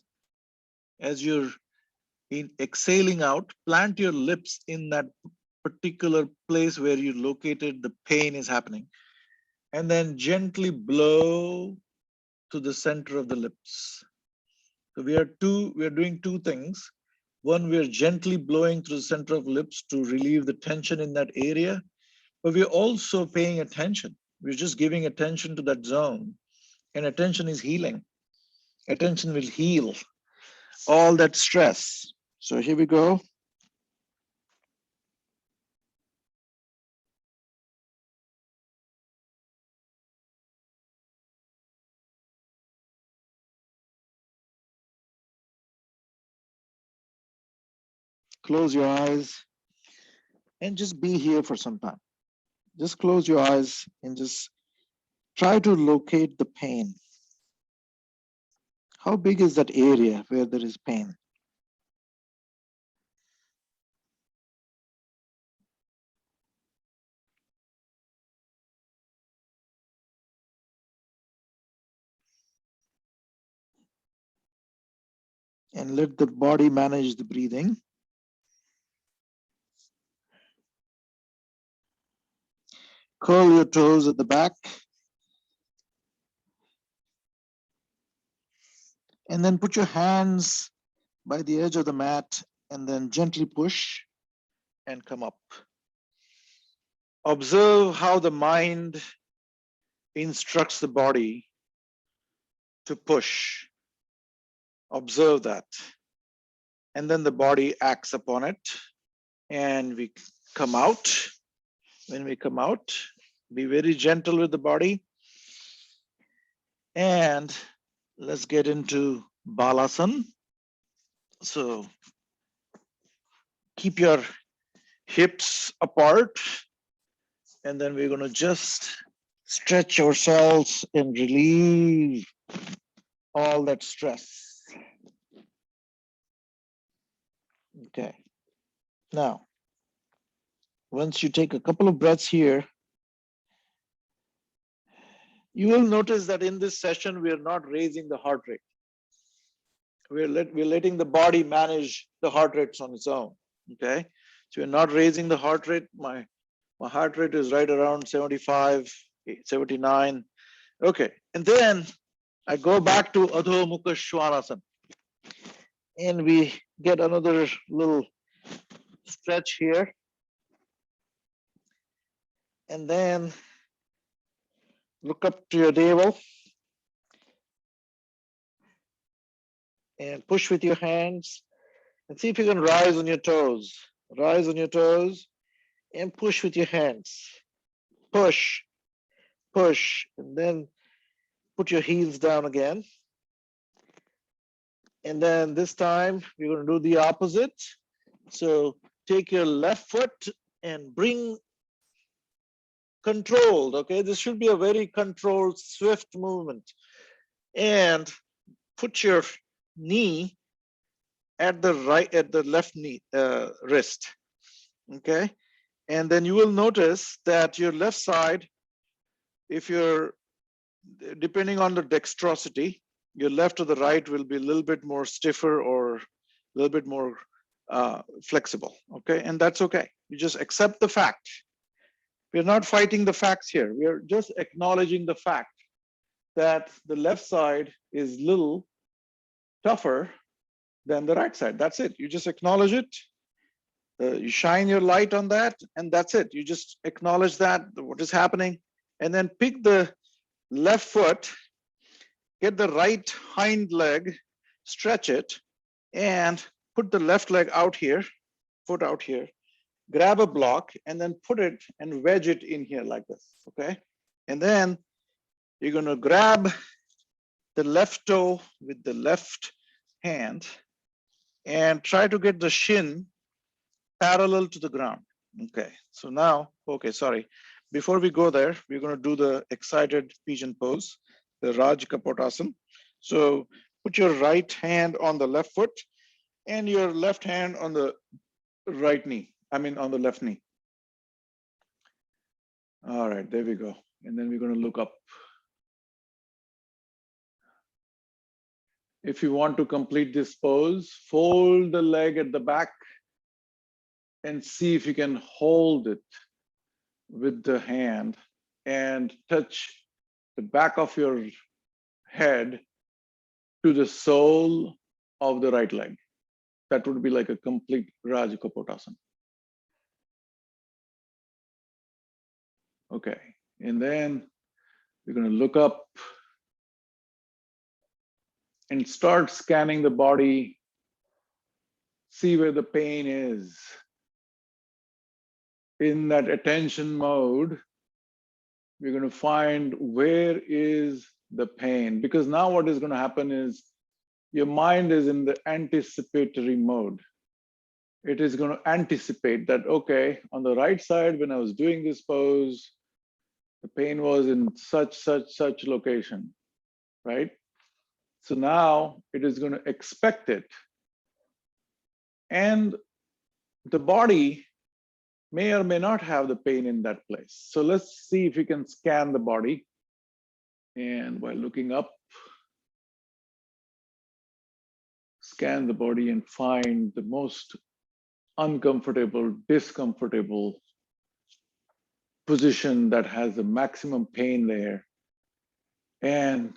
as you're exhaling out, plant your lips in that particular place where you located the pain is happening, and then gently blow to the center of the lips. So we are doing two things. One, we are gently blowing through the center of lips to relieve the tension in that area, but we're also paying attention. We're just giving attention to that zone, and attention is healing. Attention will heal all that stress. So here we go. Close your eyes and just be here for some time. Just close your eyes and just try to locate the pain. How big is that area where there is pain? And let the body manage the breathing. Curl your toes at the back. And then put your hands by the edge of the mat and then gently push and come up. Observe how the mind instructs the body to push. Observe that. And then the body acts upon it. And we come out. When we come out, be very gentle with the body. And let's get into Balasana. So keep your hips apart. And then we're going to just stretch ourselves and relieve all that stress. Okay. Now, once you take a couple of breaths here, you will notice that in this session, we are not raising the heart rate. We're letting the body manage the heart rates on its own. Okay. So we're not raising the heart rate. My heart rate is right around 75, 79. Okay. And then I go back to Adho Mukha Svanasana. And we get another little stretch here. And then look up to your navel and push with your hands and see if you can rise on your toes. Rise on your toes and push with your hands. Push, push, and then put your heels down again. And then this time we're going to do the opposite. So take your left foot and bring controlled, okay? This should be a very controlled, swift movement. And put your knee at the left knee, wrist, okay? And then you will notice that your left side, if you're, depending on the dexterosity, your left or the right will be a little bit more stiffer or a little bit more flexible, okay? And that's okay. You just accept the fact. We're not fighting the facts here. We are just acknowledging the fact that the left side is a little tougher than the right side. That's it. You just acknowledge it. You shine your light on that, and that's it. You just acknowledge that, what is happening, and then pick the left foot, get the right hind leg, stretch it, and put the left leg out here, foot out here, grab a block, and then put it and wedge it in here like this, okay? And then you're gonna grab the left toe with the left hand and try to get the shin parallel to the ground. Okay, so now, okay, sorry. Before we go there, we're going to do the excited pigeon pose, the Raj Kapotasana. So put your right hand on the left foot and your left hand on the right knee, on the left knee. All right, there we go. And then we're going to look up. If you want to complete this pose, fold the leg at the back and see if you can hold it with the hand and touch the back of your head to the sole of the right leg. That would be like a complete Raj Kapotasana. Okay, and then we're going to look up and start scanning the body, see where the pain is. In that attention mode, we're going to find where is the pain, because now what is going to happen is your mind is in the anticipatory mode. It is going to anticipate that, okay, on the right side, when I was doing this pose, the pain was in such location, right? So now it is going to expect it. And the body may or may not have the pain in that place. So let's see if we can scan the body. And by looking up, scan the body and find the most uncomfortable, discomfortable position that has the maximum pain there. And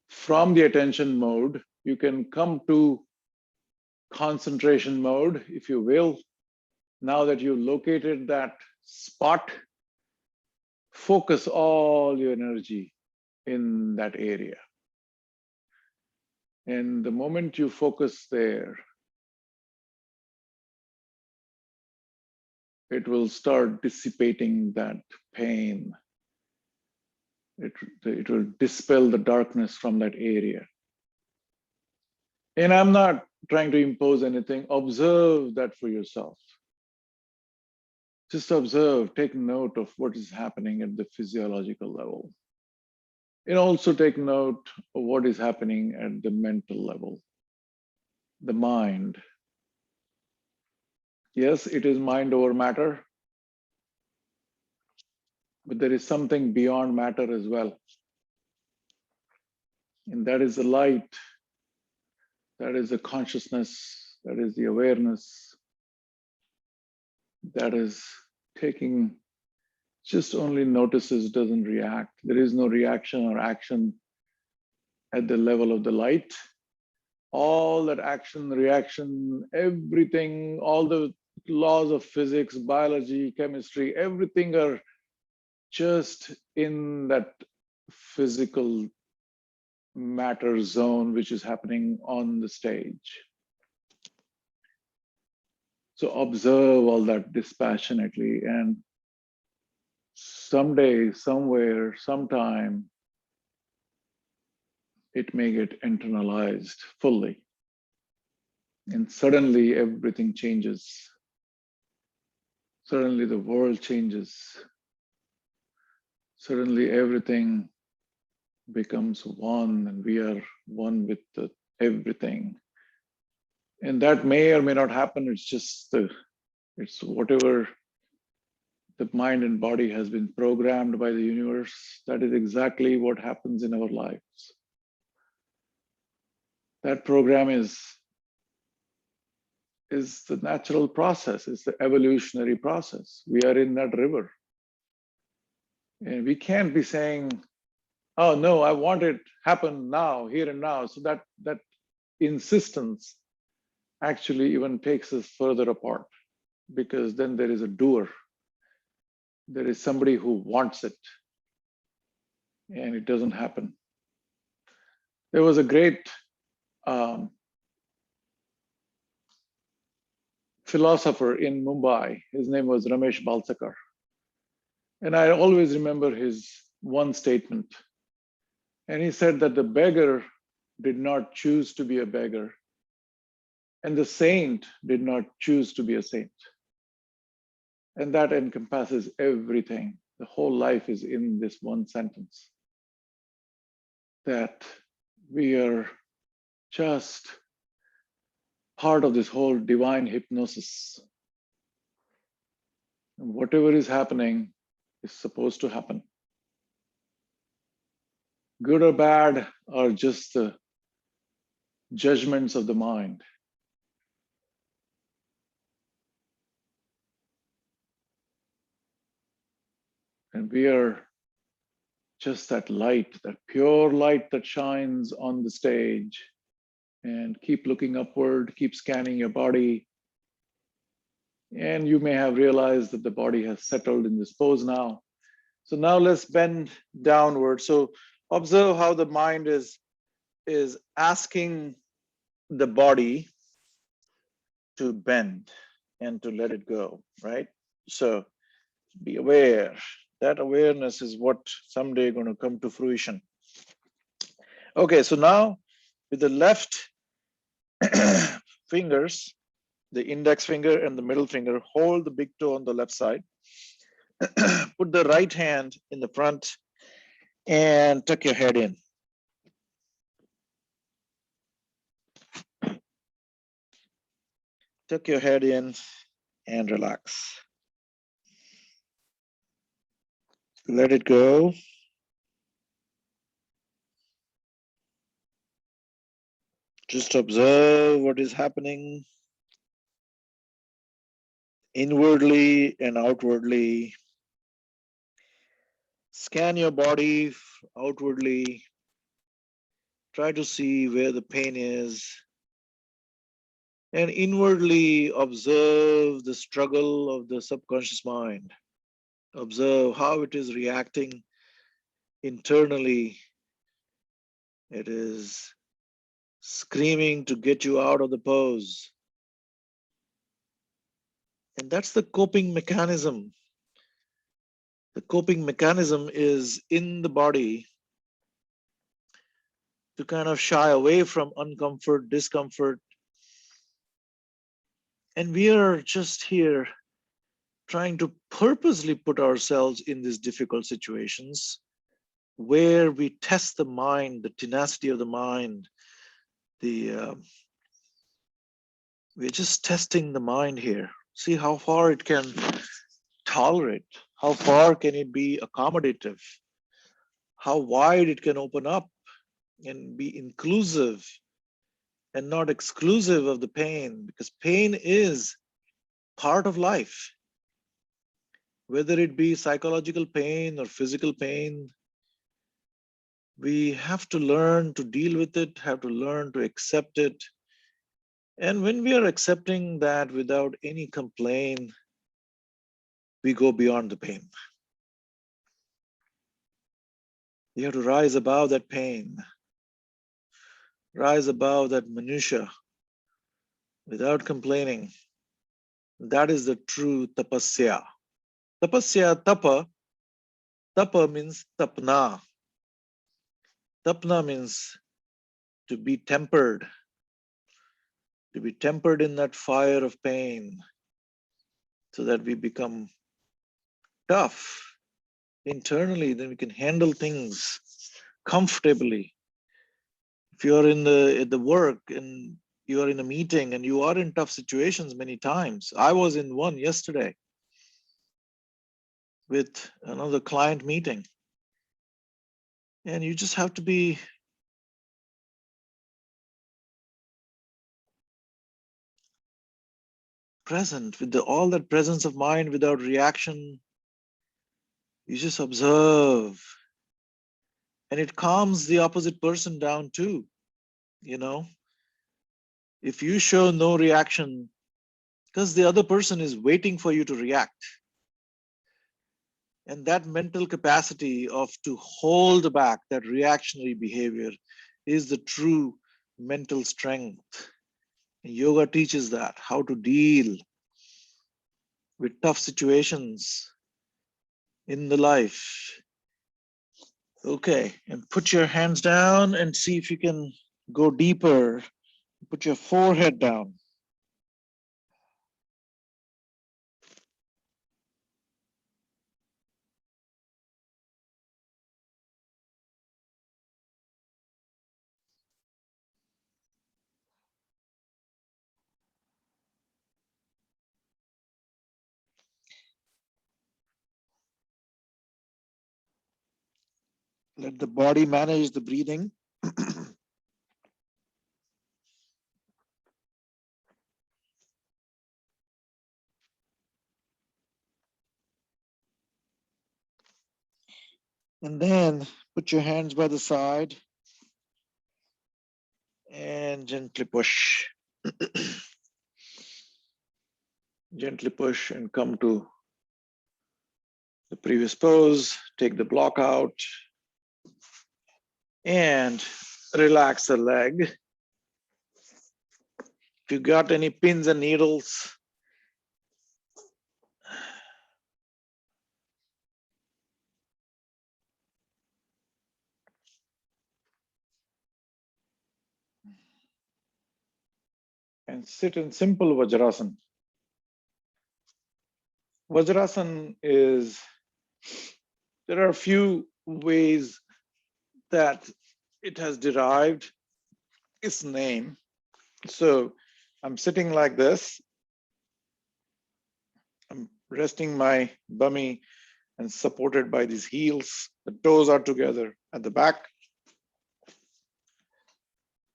from the attention mode, you can come to concentration mode, if you will. Now that you've located that spot, focus all your energy in that area. And the moment you focus there, it will start dissipating that pain. It will dispel the darkness from that area. And I'm not trying to impose anything. Observe that for yourself. Just observe, take note of what is happening at the physiological level. And also take note of what is happening at the mental level, the mind. Yes, it is mind over matter, but there is something beyond matter as well. And that is the light, that is the consciousness, that is the awareness, that is taking, just only notices, doesn't react. There is no reaction or action at the level of the light. All that action, reaction, everything, all the laws of physics, biology, chemistry, everything are just in that physical matter zone, which is happening on the stage. So observe all that dispassionately, and someday, somewhere, sometime, it may get internalized fully. And suddenly everything changes. Suddenly the world changes. Suddenly everything becomes one, and we are one with everything. And that may or may not happen. It's just it's whatever the mind and body has been programmed by the universe. That is exactly what happens in our lives. That program is the natural process, it's the evolutionary process. We are in that river. And we can't be saying, oh no, I want it happen now, here and now. So that insistence actually even takes us further apart, because then there is a doer. There is somebody who wants it, and it doesn't happen. There was a great philosopher in Mumbai. His name was Ramesh Balsekar. And I always remember his one statement. And he said that the beggar did not choose to be a beggar, and the saint did not choose to be a saint. And that encompasses everything. The whole life is in this one sentence, that we are just part of this whole divine hypnosis. And whatever is happening, is supposed to happen. Good or bad are just the judgments of the mind. And we are just that light, that pure light that shines on the stage. And keep looking upward, keep scanning your body. And you may have realized that the body has settled in this pose now. So now let's bend downward. So observe how the mind is asking the body to bend and to let it go, right? So be aware. That awareness is what someday going to come to fruition. Okay, so now with the left fingers, the index finger and the middle finger, hold the big toe on the left side. Put the right hand in the front and tuck your head in. Tuck your head in and relax. Let it go. Just observe what is happening inwardly and outwardly. Scan your body outwardly. Try to see where the pain is. And inwardly observe the struggle of the subconscious mind. Observe how it is reacting internally. It is screaming to get you out of the pose. And that's the coping mechanism. The coping mechanism is in the body to kind of shy away from uncomfort, discomfort. And we are just here trying to purposely put ourselves in these difficult situations where we test the mind, the tenacity of the mind. We're just testing the mind here. See how far it can tolerate. How far can it be accommodative? How wide it can open up and be inclusive and not exclusive of the pain, because pain is part of life. Whether it be psychological pain or physical pain, we have to learn to deal with it, have to learn to accept it. And when we are accepting that without any complaint, we go beyond the pain. You have to rise above that pain, rise above that minutia without complaining. That is the true tapasya. Tapasya, tapa means tapna. Tapna means to be tempered in that fire of pain so that we become tough internally, then we can handle things comfortably. If you are at the work and you are in a meeting and you are in tough situations many times. I was in one yesterday with another client meeting. And you just have to be present with all that presence of mind without reaction. You just observe. And it calms the opposite person down too. You know, if you show no reaction, because the other person is waiting for you to react. And that mental capacity of to hold back that reactionary behavior is the true mental strength. And yoga teaches that, how to deal with tough situations in the life. Okay, and put your hands down and see if you can go deeper. Put your forehead down. Let the body manage the breathing. And then put your hands by the side and gently push. Gently push and come to the previous pose. Take the block out and relax the leg. If you got any pins and needles, and sit in simple Vajrasan. Vajrasan is, there are a few ways that it has derived its name. So I'm sitting like this. I'm resting my bummy and supported by these heels. The toes are together at the back.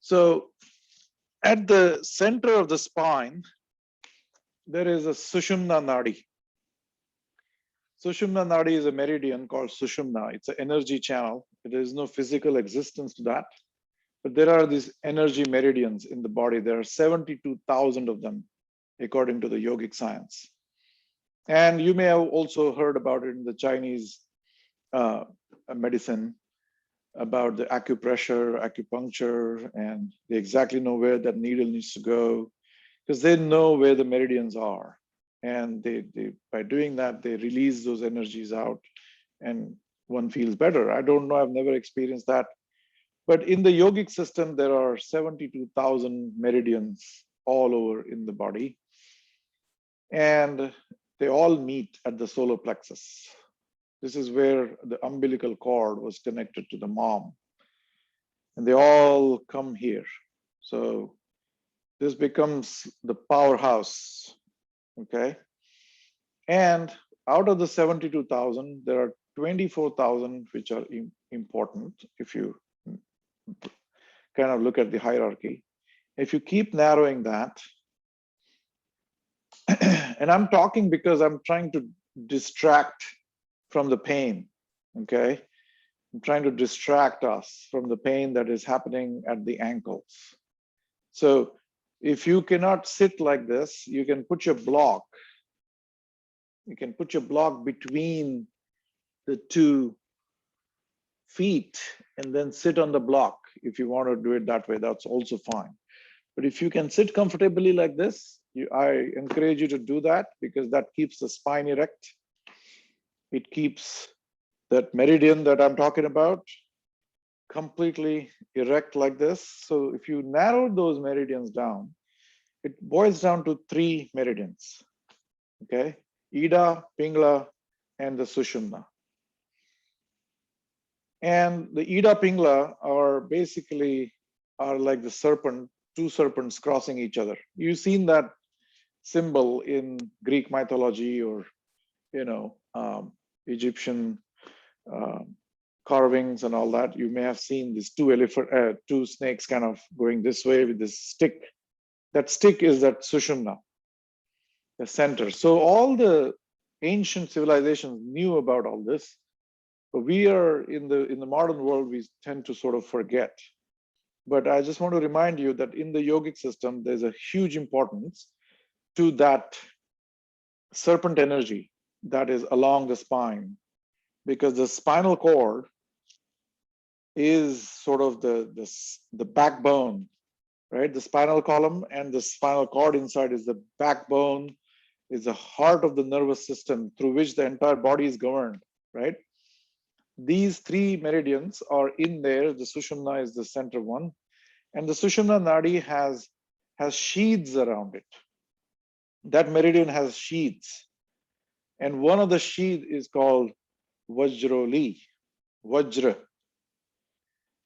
So at the center of the spine, there is a Sushumna Nadi. Sushumna Nadi is a meridian called Sushumna. It's an energy channel. There is no physical existence to that. But there are these energy meridians in the body. There are 72,000 of them, according to the yogic science. And you may have also heard about it in the Chinese medicine, about the acupressure, acupuncture, and they exactly know where that needle needs to go because they know where the meridians are. And they by doing that, they release those energies out and one feels better. I don't know, I've never experienced that. But in the yogic system, there are 72,000 meridians all over in the body. And they all meet at the solar plexus. This is where the umbilical cord was connected to the mom. And they all come here. So this becomes the powerhouse, okay? And out of the 72,000, there are 24,000 which are important if you kind of look at the hierarchy. If you keep narrowing that, and I'm talking because I'm trying to distract from the pain, okay? I'm trying to distract us from the pain that is happening at the ankles. So if you cannot sit like this, you can put your block. You can put your block between the two feet and then sit on the block. If you want to do it that way, that's also fine. But if you can sit comfortably like this, I encourage you to do that because that keeps the spine erect. It keeps that meridian that I'm talking about completely erect like this. So if you narrow those meridians down, it boils down to 3 meridians, okay? Ida, Pingla, and the Sushumna. And the Ida Pingla are basically like the serpent, 2 serpents crossing each other. You've seen that symbol in Greek mythology or, you know, Egyptian carvings and all that. You may have seen these 2 snakes kind of going this way with this stick. That stick is that Sushumna, the center. So all the ancient civilizations knew about all this, but we are in the modern world, we tend to sort of forget. But I just want to remind you that in the yogic system, there's a huge importance to that serpent energy that is along the spine, because the spinal cord is sort of the backbone, right? The spinal column and the spinal cord inside is the backbone, is the heart of the nervous system through which the entire body is governed, right? These 3 meridians are in there. The Sushumna is the center one. And the Sushumna Nadi has sheaths around it. That meridian has sheaths. And one of the sheaths is called Vajroli, Vajra.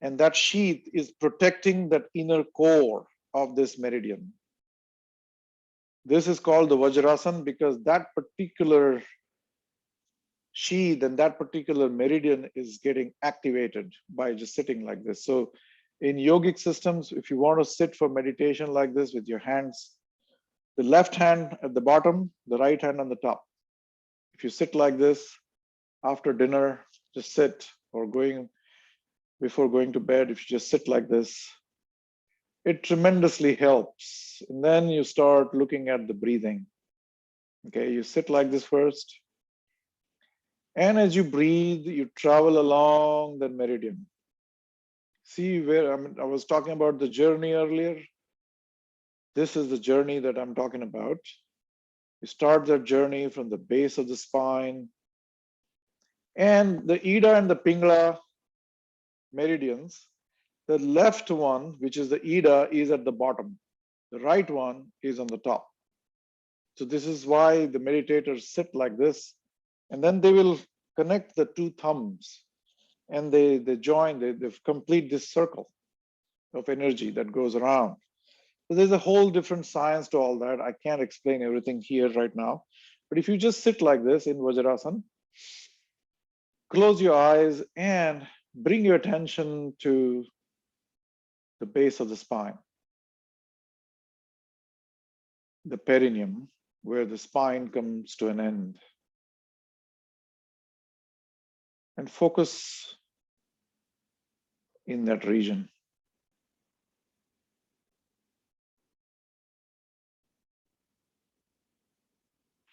And that sheath is protecting that inner core of this meridian. This is called the Vajrasan because that particular chi, then that particular meridian is getting activated by just sitting like this. So in yogic systems, if you want to sit for meditation like this with your hands, the left hand at the bottom, the right hand on the top. If you sit like this after dinner, just sit, or before going to bed, if you just sit like this, it tremendously helps. And then you start looking at the breathing. Okay, you sit like this first. And as you breathe, you travel along the meridian. See where I was talking about the journey earlier. This is the journey that I'm talking about. You start that journey from the base of the spine. And the Ida and the Pingala meridians, the left one, which is the Ida, is at the bottom. The right one is on the top. So this is why the meditators sit like this, and then they will connect the two thumbs, and they join, they complete this circle of energy that goes around. So there's a whole different science to all that. I can't explain everything here right now. But if you just sit like this in Vajrasana, close your eyes and bring your attention to the base of the spine, the perineum, where the spine comes to an end. And focus in that region.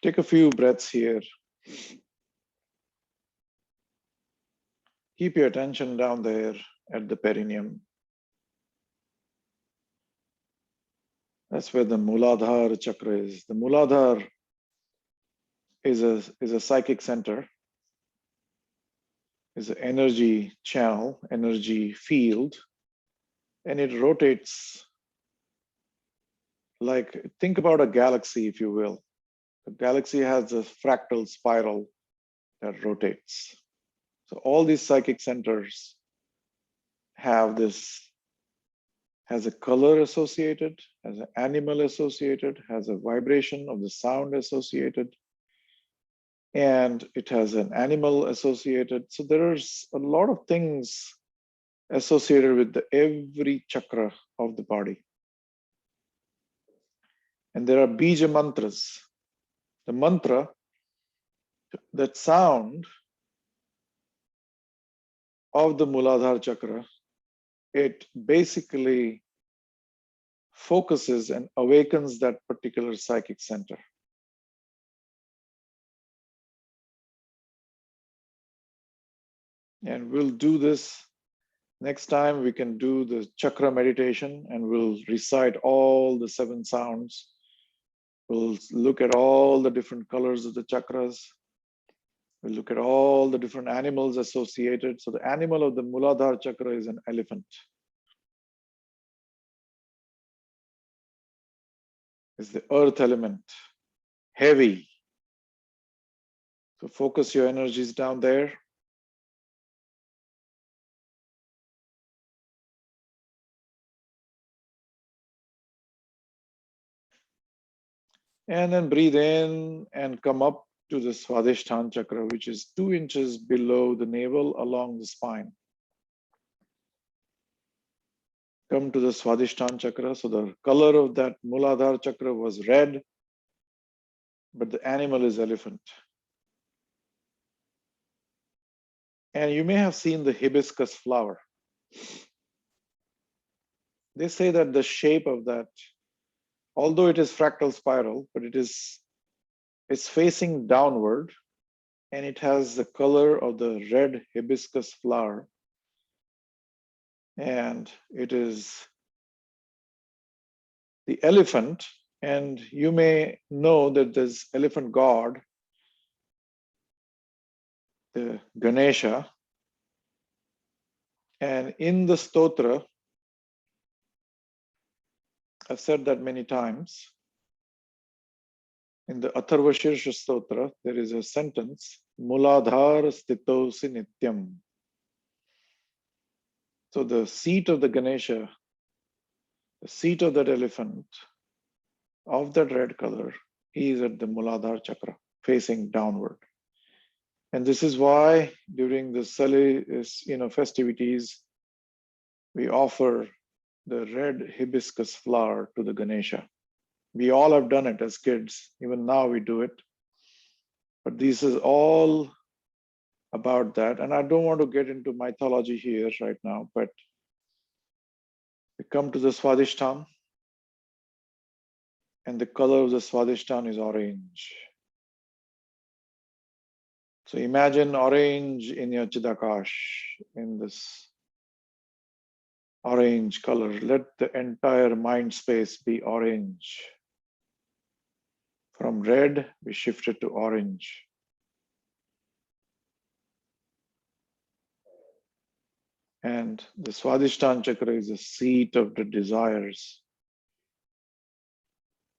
Take a few breaths here. Keep your attention down there at the perineum. That's where the Muladhara chakra is. The Muladhara is a psychic center, is an energy channel, energy field, and it rotates like, think about a galaxy, if you will. The galaxy has a fractal spiral that rotates. So all these psychic centers have this, has a color associated, has an animal associated, has a vibration of the sound associated, and it has an animal associated. So there's a lot of things associated with every chakra of the body. And there are bija mantras. The mantra, that sound of the Muladhara chakra, it basically focuses and awakens that particular psychic center. And we'll do this next time. We can do the chakra meditation, and we'll recite all the 7 sounds. We'll look at all the different colors of the chakras. We'll look at all the different animals associated. So the animal of the Muladhara chakra is an elephant. It's the earth element, heavy. So focus your energies down there. And then breathe in and come up to the Swadhisthana chakra, which is 2 inches below the navel along the spine. Come to the Swadhisthana chakra. So the color of that Muladhara chakra was red, but the animal is elephant. And you may have seen the hibiscus flower. They say that the shape of that, although it is fractal spiral, but it's facing downward, and it has the color of the red hibiscus flower. And it is the elephant, and you may know that this elephant god, the Ganesha, and in the stotra, I've said that many times, in the Atharva Shirsha stotra, there is a sentence, Muladhar stitosi nityam. So the seat of the Ganesha, the seat of that elephant, of that red color, is at the Muladhara chakra, facing downward. And this is why during the festivities, we offer the red hibiscus flower to the Ganesha. We all have done it as kids. Even now we do it. But this is all about that. And I don't want to get into mythology here right now, but we come to the Swadhisthana, and the color of the Swadhisthana is orange. So imagine orange in your Chidakash, in this orange color. Let the entire mind space be orange. From red, we shift it to orange. And the Swadhisthana chakra is the seat of the desires.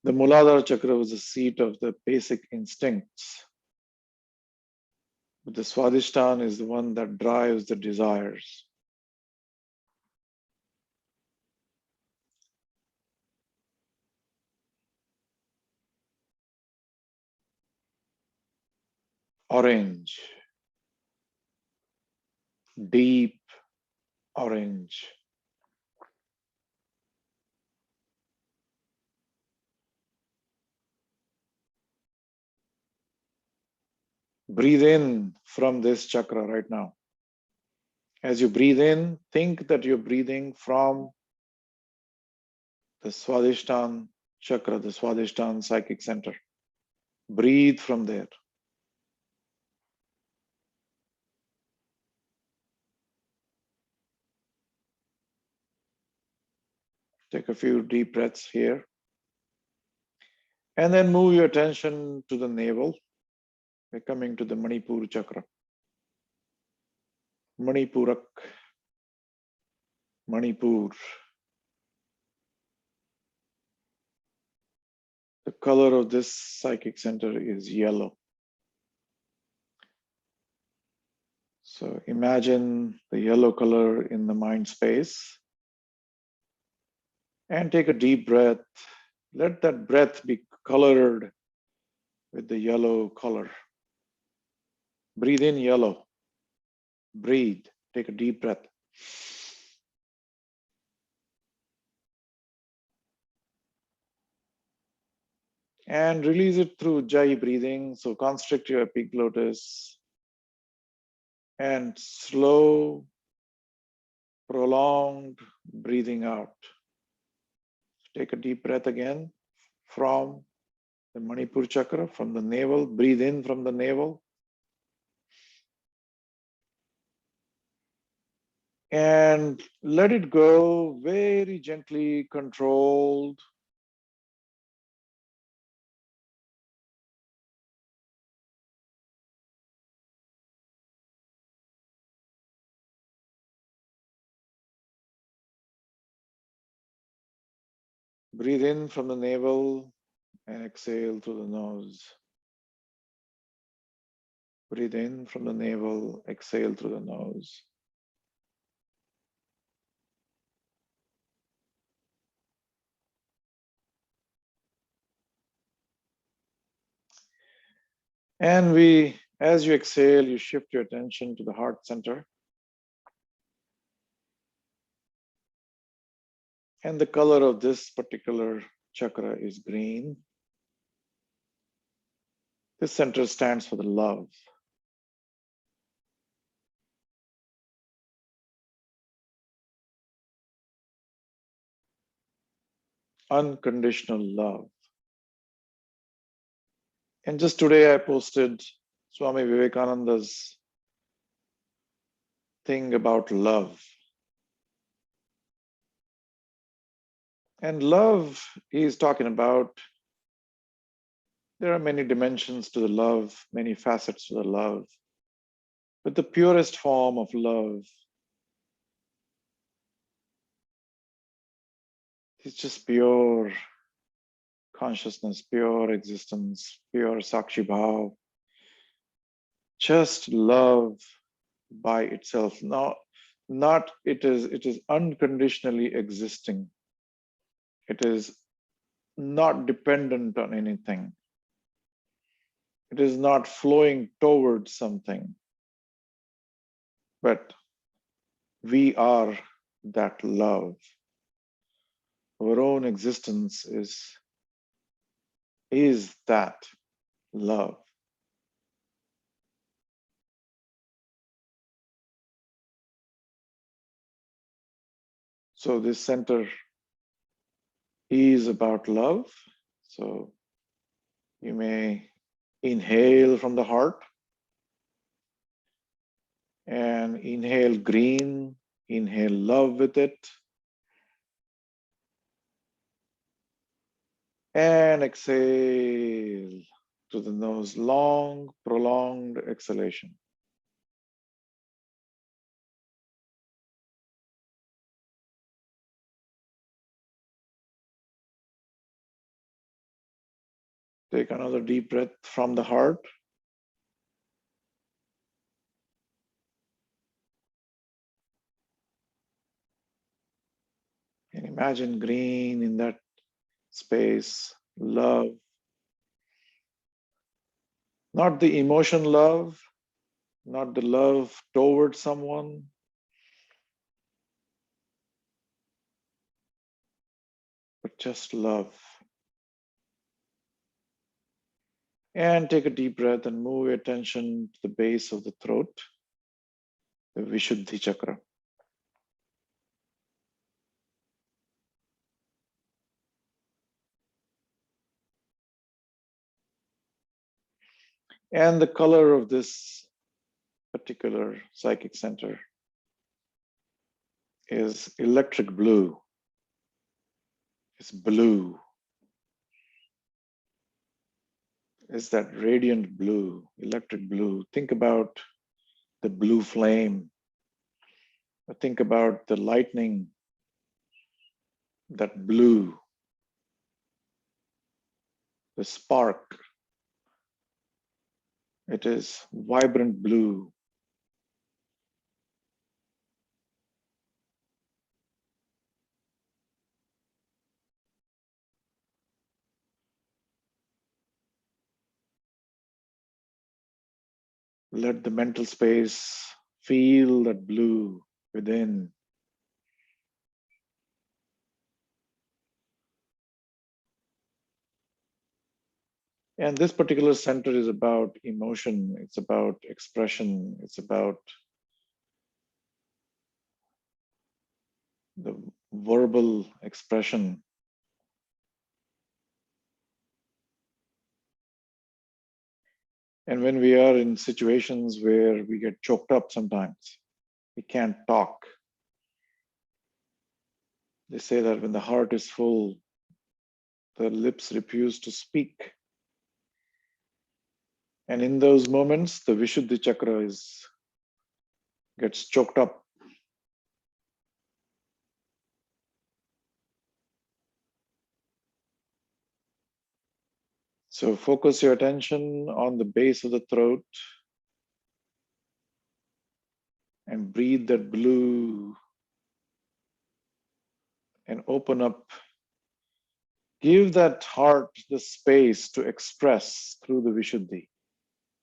The Muladhara chakra was the seat of the basic instincts. But the Swadhisthana is the one that drives the desires. Orange, deep orange. Breathe in from this chakra right now. As you breathe in, think that you're breathing from the Swadhisthana chakra, the Swadhisthana psychic center. Breathe from there. Take a few deep breaths here. And then move your attention to the navel. We're coming to the Manipur chakra. Manipurak, Manipur. The color of this psychic center is yellow. So imagine the yellow color in the mind space and take a deep breath. Let that breath be colored with the yellow color. Breathe in yellow. Breathe. Take a deep breath. And release it through Ujjayi breathing. So constrict your epiglottis and slow, prolonged breathing out. Take a deep breath again from the Manipur chakra, from the navel. Breathe in from the navel. And let it go very gently, controlled. Breathe in from the navel and exhale through the nose. Breathe in from the navel, exhale through the nose. And as you exhale, you shift your attention to the heart center. And the color of this particular chakra is green. This center stands for the love. Unconditional love. And just today I posted Swami Vivekananda's thing about love. And love, he's talking about, there are many dimensions to the love, many facets to the love. But the purest form of love is just pure consciousness, pure existence, pure Sakshi Bhav. Just love by itself. Not it is unconditionally existing. It is not dependent on anything. It is not flowing towards something, but we are that love. Our own existence is that love. So this center is about love. So you may inhale from the heart and inhale green, inhale love with it, and exhale through the nose, long, prolonged exhalation. Take another deep breath from the heart. And imagine green in that space, love. Not the emotion love, not the love towards someone, but just love. And take a deep breath and move your attention to the base of the throat, the Vishuddhi chakra. And the color of this particular psychic center is electric blue. It's blue. It's that radiant blue, electric blue. Think about the blue flame. Think about the lightning, that blue, the spark. It is vibrant blue. Let the mental space feel that blue within. And this particular center is about emotion, it's about expression, it's about the verbal expression. And when we are in situations where we get choked up sometimes, we can't talk. They say that when the heart is full, the lips refuse to speak. And in those moments, the Vishuddhi chakra gets choked up. So focus your attention on the base of the throat and breathe that blue and open up. Give that heart the space to express through the Vishuddhi.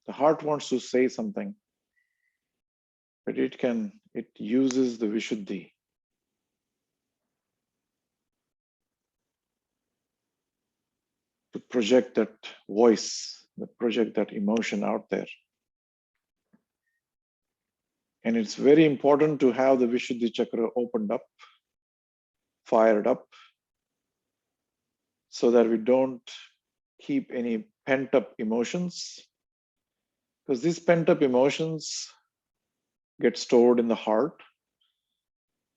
The heart wants to say something, but it uses the Vishuddhi to project that voice, to project that emotion out there. And it's very important to have the Vishuddhi chakra opened up, fired up, so that we don't keep any pent up emotions. Because these pent up emotions get stored in the heart,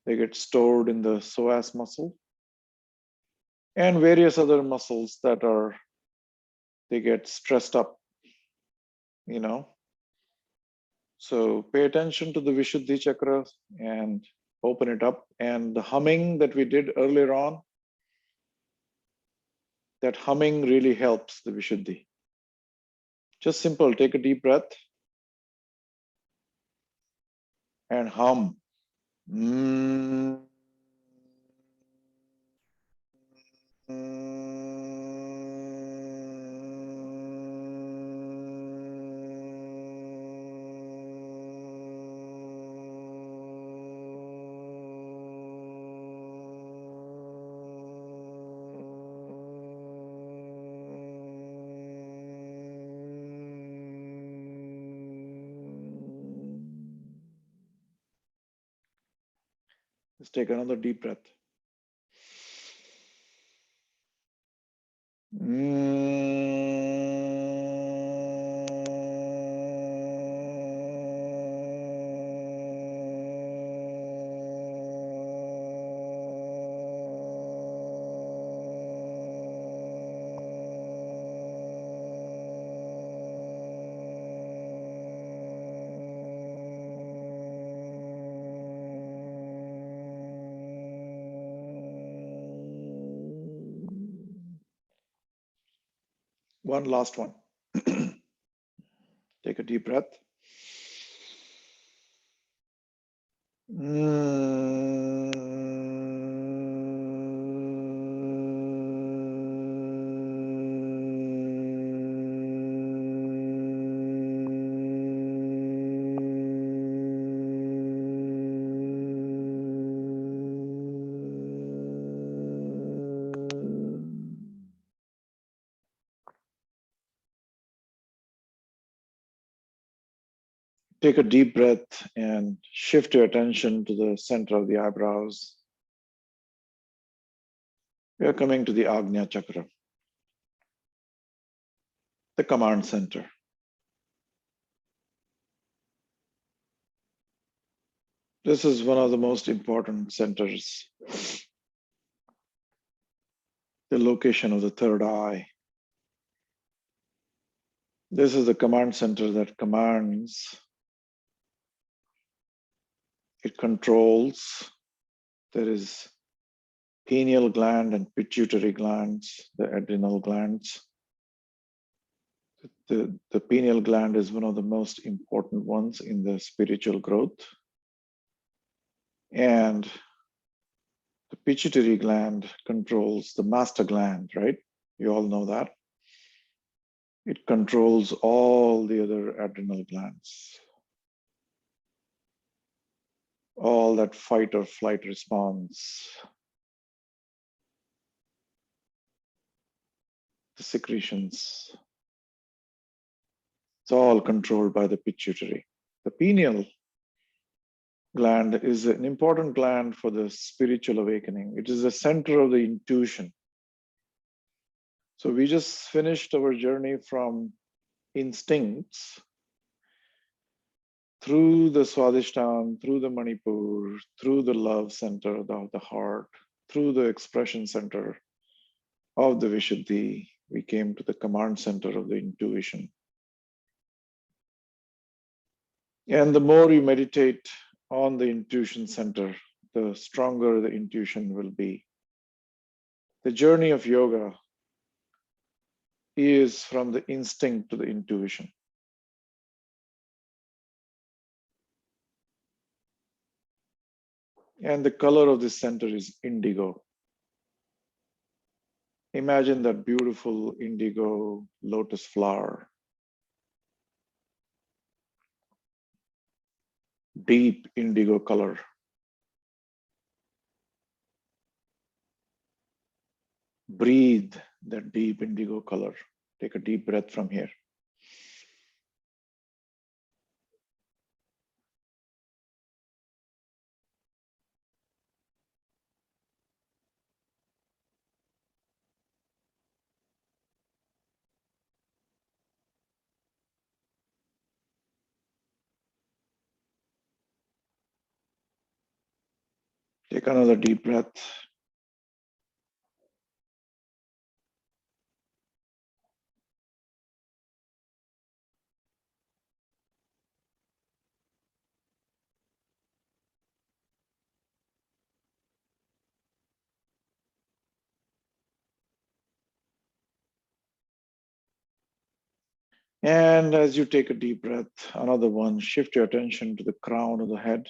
they get stored in the psoas muscle, and various other muscles they get stressed up, you know. So pay attention to the Vishuddhi chakra and open it up. And the humming that we did earlier on, that humming really helps the Vishuddhi. Just simple, take a deep breath and hum. Mm. Let's take another deep breath. One last one. Take a deep breath. Take a deep breath and shift your attention to the center of the eyebrows. We are coming to the Agnya Chakra, the command center. This is one of the most important centers, the location of the third eye. This is the command center that commands, it controls. There is pineal gland and pituitary glands, the adrenal glands. The pineal gland is one of the most important ones in the spiritual growth. And the pituitary gland controls the master gland, right? You all know that. It controls all the other adrenal glands. All that fight or flight response, the secretions, it's all controlled by the pituitary. The pineal gland is an important gland for the spiritual awakening. It is the center of the intuition. So we just finished our journey from instincts through the Swadhisthana, through the Manipur, through the love center of the heart, through the expression center of the Vishuddhi. We came to the command center of the intuition. And the more you meditate on the intuition center, the stronger the intuition will be. The journey of yoga is from the instinct to the intuition. And the color of this center is indigo. Imagine that beautiful indigo lotus flower. Deep indigo color. Breathe that deep indigo color. Take a deep breath from here. Take another deep breath. And as you take a deep breath, another one, shift your attention to the crown of the head.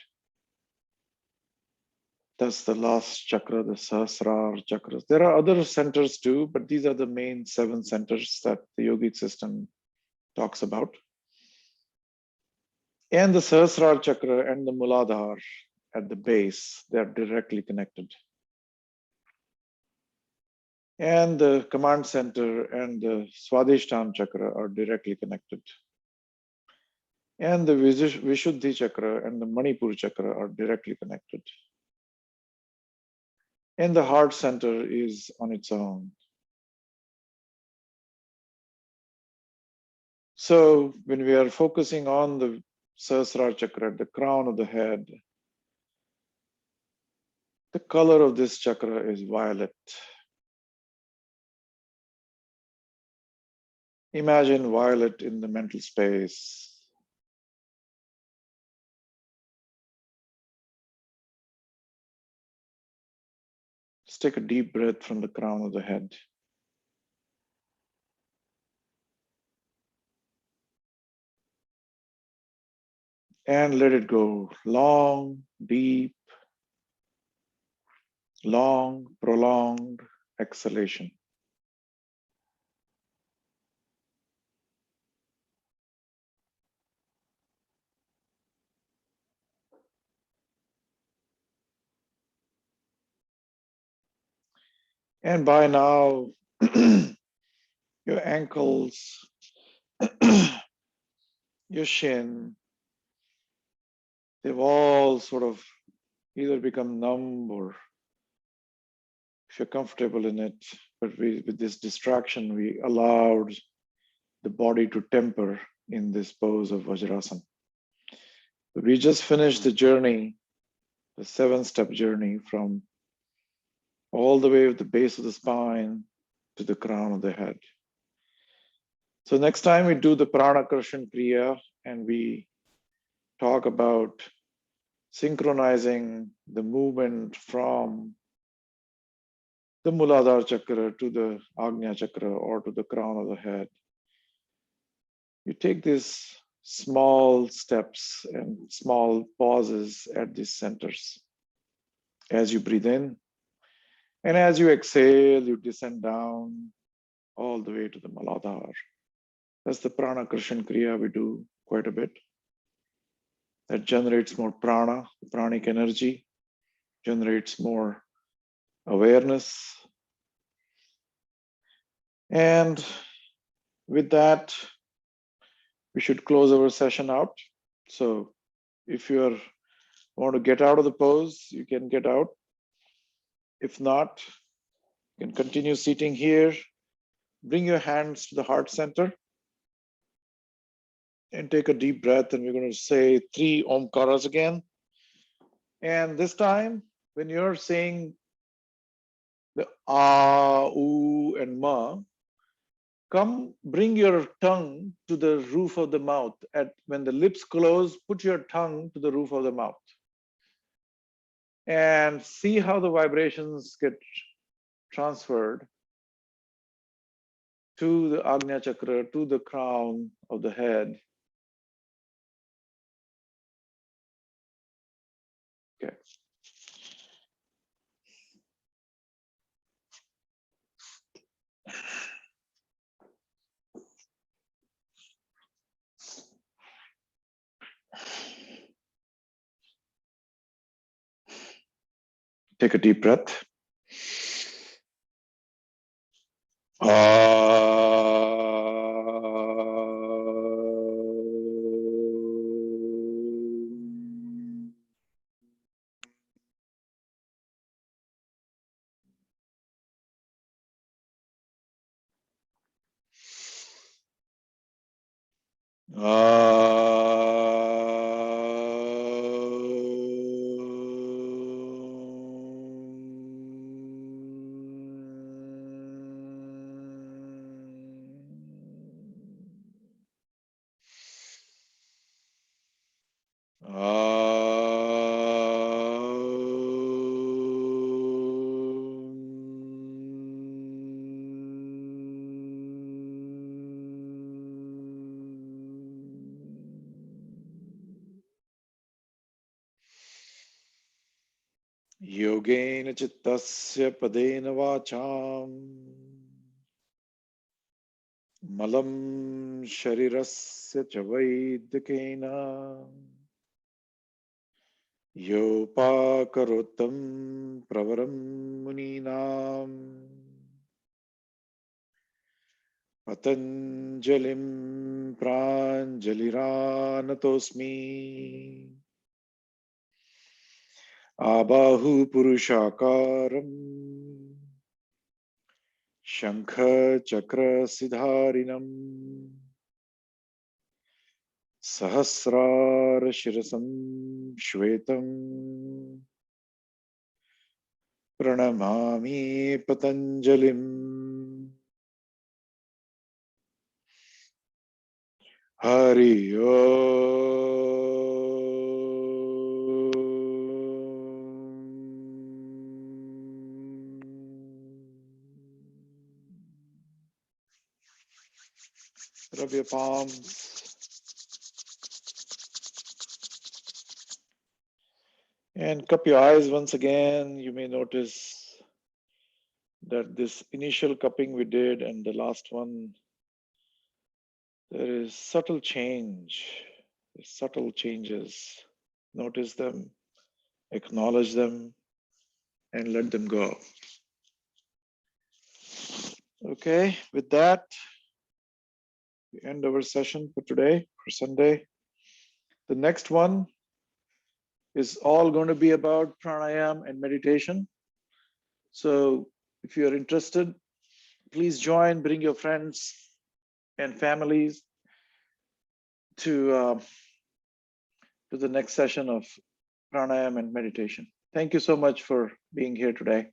That's the last chakra, the Sahasrara chakras. There are other centers too, but these are the main 7 centers that the yogic system talks about. And the Sahasrara chakra and the Muladhara at the base, they're directly connected. And the command center and the Swadhisthana chakra are directly connected. And the Vishuddhi chakra and the Manipur chakra are directly connected. and the heart center is on its own. So when we are focusing on the Sahasrara chakra at the crown of the head, the color of this chakra is violet. Imagine violet in the mental space. Just take a deep breath from the crown of the head. And let it go. Long, deep, long, prolonged exhalation. And by now, your ankles, your shin, they've all sort of either become numb or if you're comfortable in it. But with this distraction, we allowed the body to temper in this pose of Vajrasana. We just finished the journey, the 7-step journey from all the way at the base of the spine to the crown of the head. So next time we do the Prana-Karshan Kriya and we talk about synchronizing the movement from the Muladhara Chakra to the Agnya Chakra or to the crown of the head. You take these small steps and small pauses at these centers. As you breathe in and as you exhale, you descend down all the way to the Muladhara. That's the Prana Karshan Kriya we do quite a bit. That generates more prana, pranic energy, generates more awareness. And with that, we should close our session out. So if you want to get out of the pose, you can get out. If not, you can continue sitting here. Bring your hands to the heart center and take a deep breath. And we're going to say 3 Omkaras again. And this time, when you're saying the ah, oo, and ma, bring your tongue to the roof of the mouth. When the lips close, put your tongue to the roof of the mouth. And see how the vibrations get transferred to the Agnya Chakra, to the crown of the head. Okay. Take a deep breath. Yogena chittasya padena vacham malam sharirasya cha vaidakena yopakarotam pravaram muninam patanjalim pranjaliranatosmi. Abahu Purushakaram Shankha Chakra Siddharinam Sahasrara Shirasam Shvetam Pranamami Patanjalim. Hari Rub your palms. And cup your eyes once again. You may notice that this initial cupping we did and the last one, there is subtle change, subtle changes. Notice them, acknowledge them, and let them go. Okay, with that, we end our session for today, for Sunday. The next one is all going to be about pranayam and meditation. So if you are interested, please join, bring your friends and families to the next session of pranayam and meditation. Thank you so much for being here today.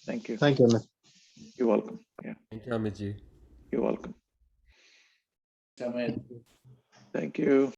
Thank you. Thank you, Amit. You're welcome. Yeah, Thank you, Amitji. you're welcome. Thank you. Thank you.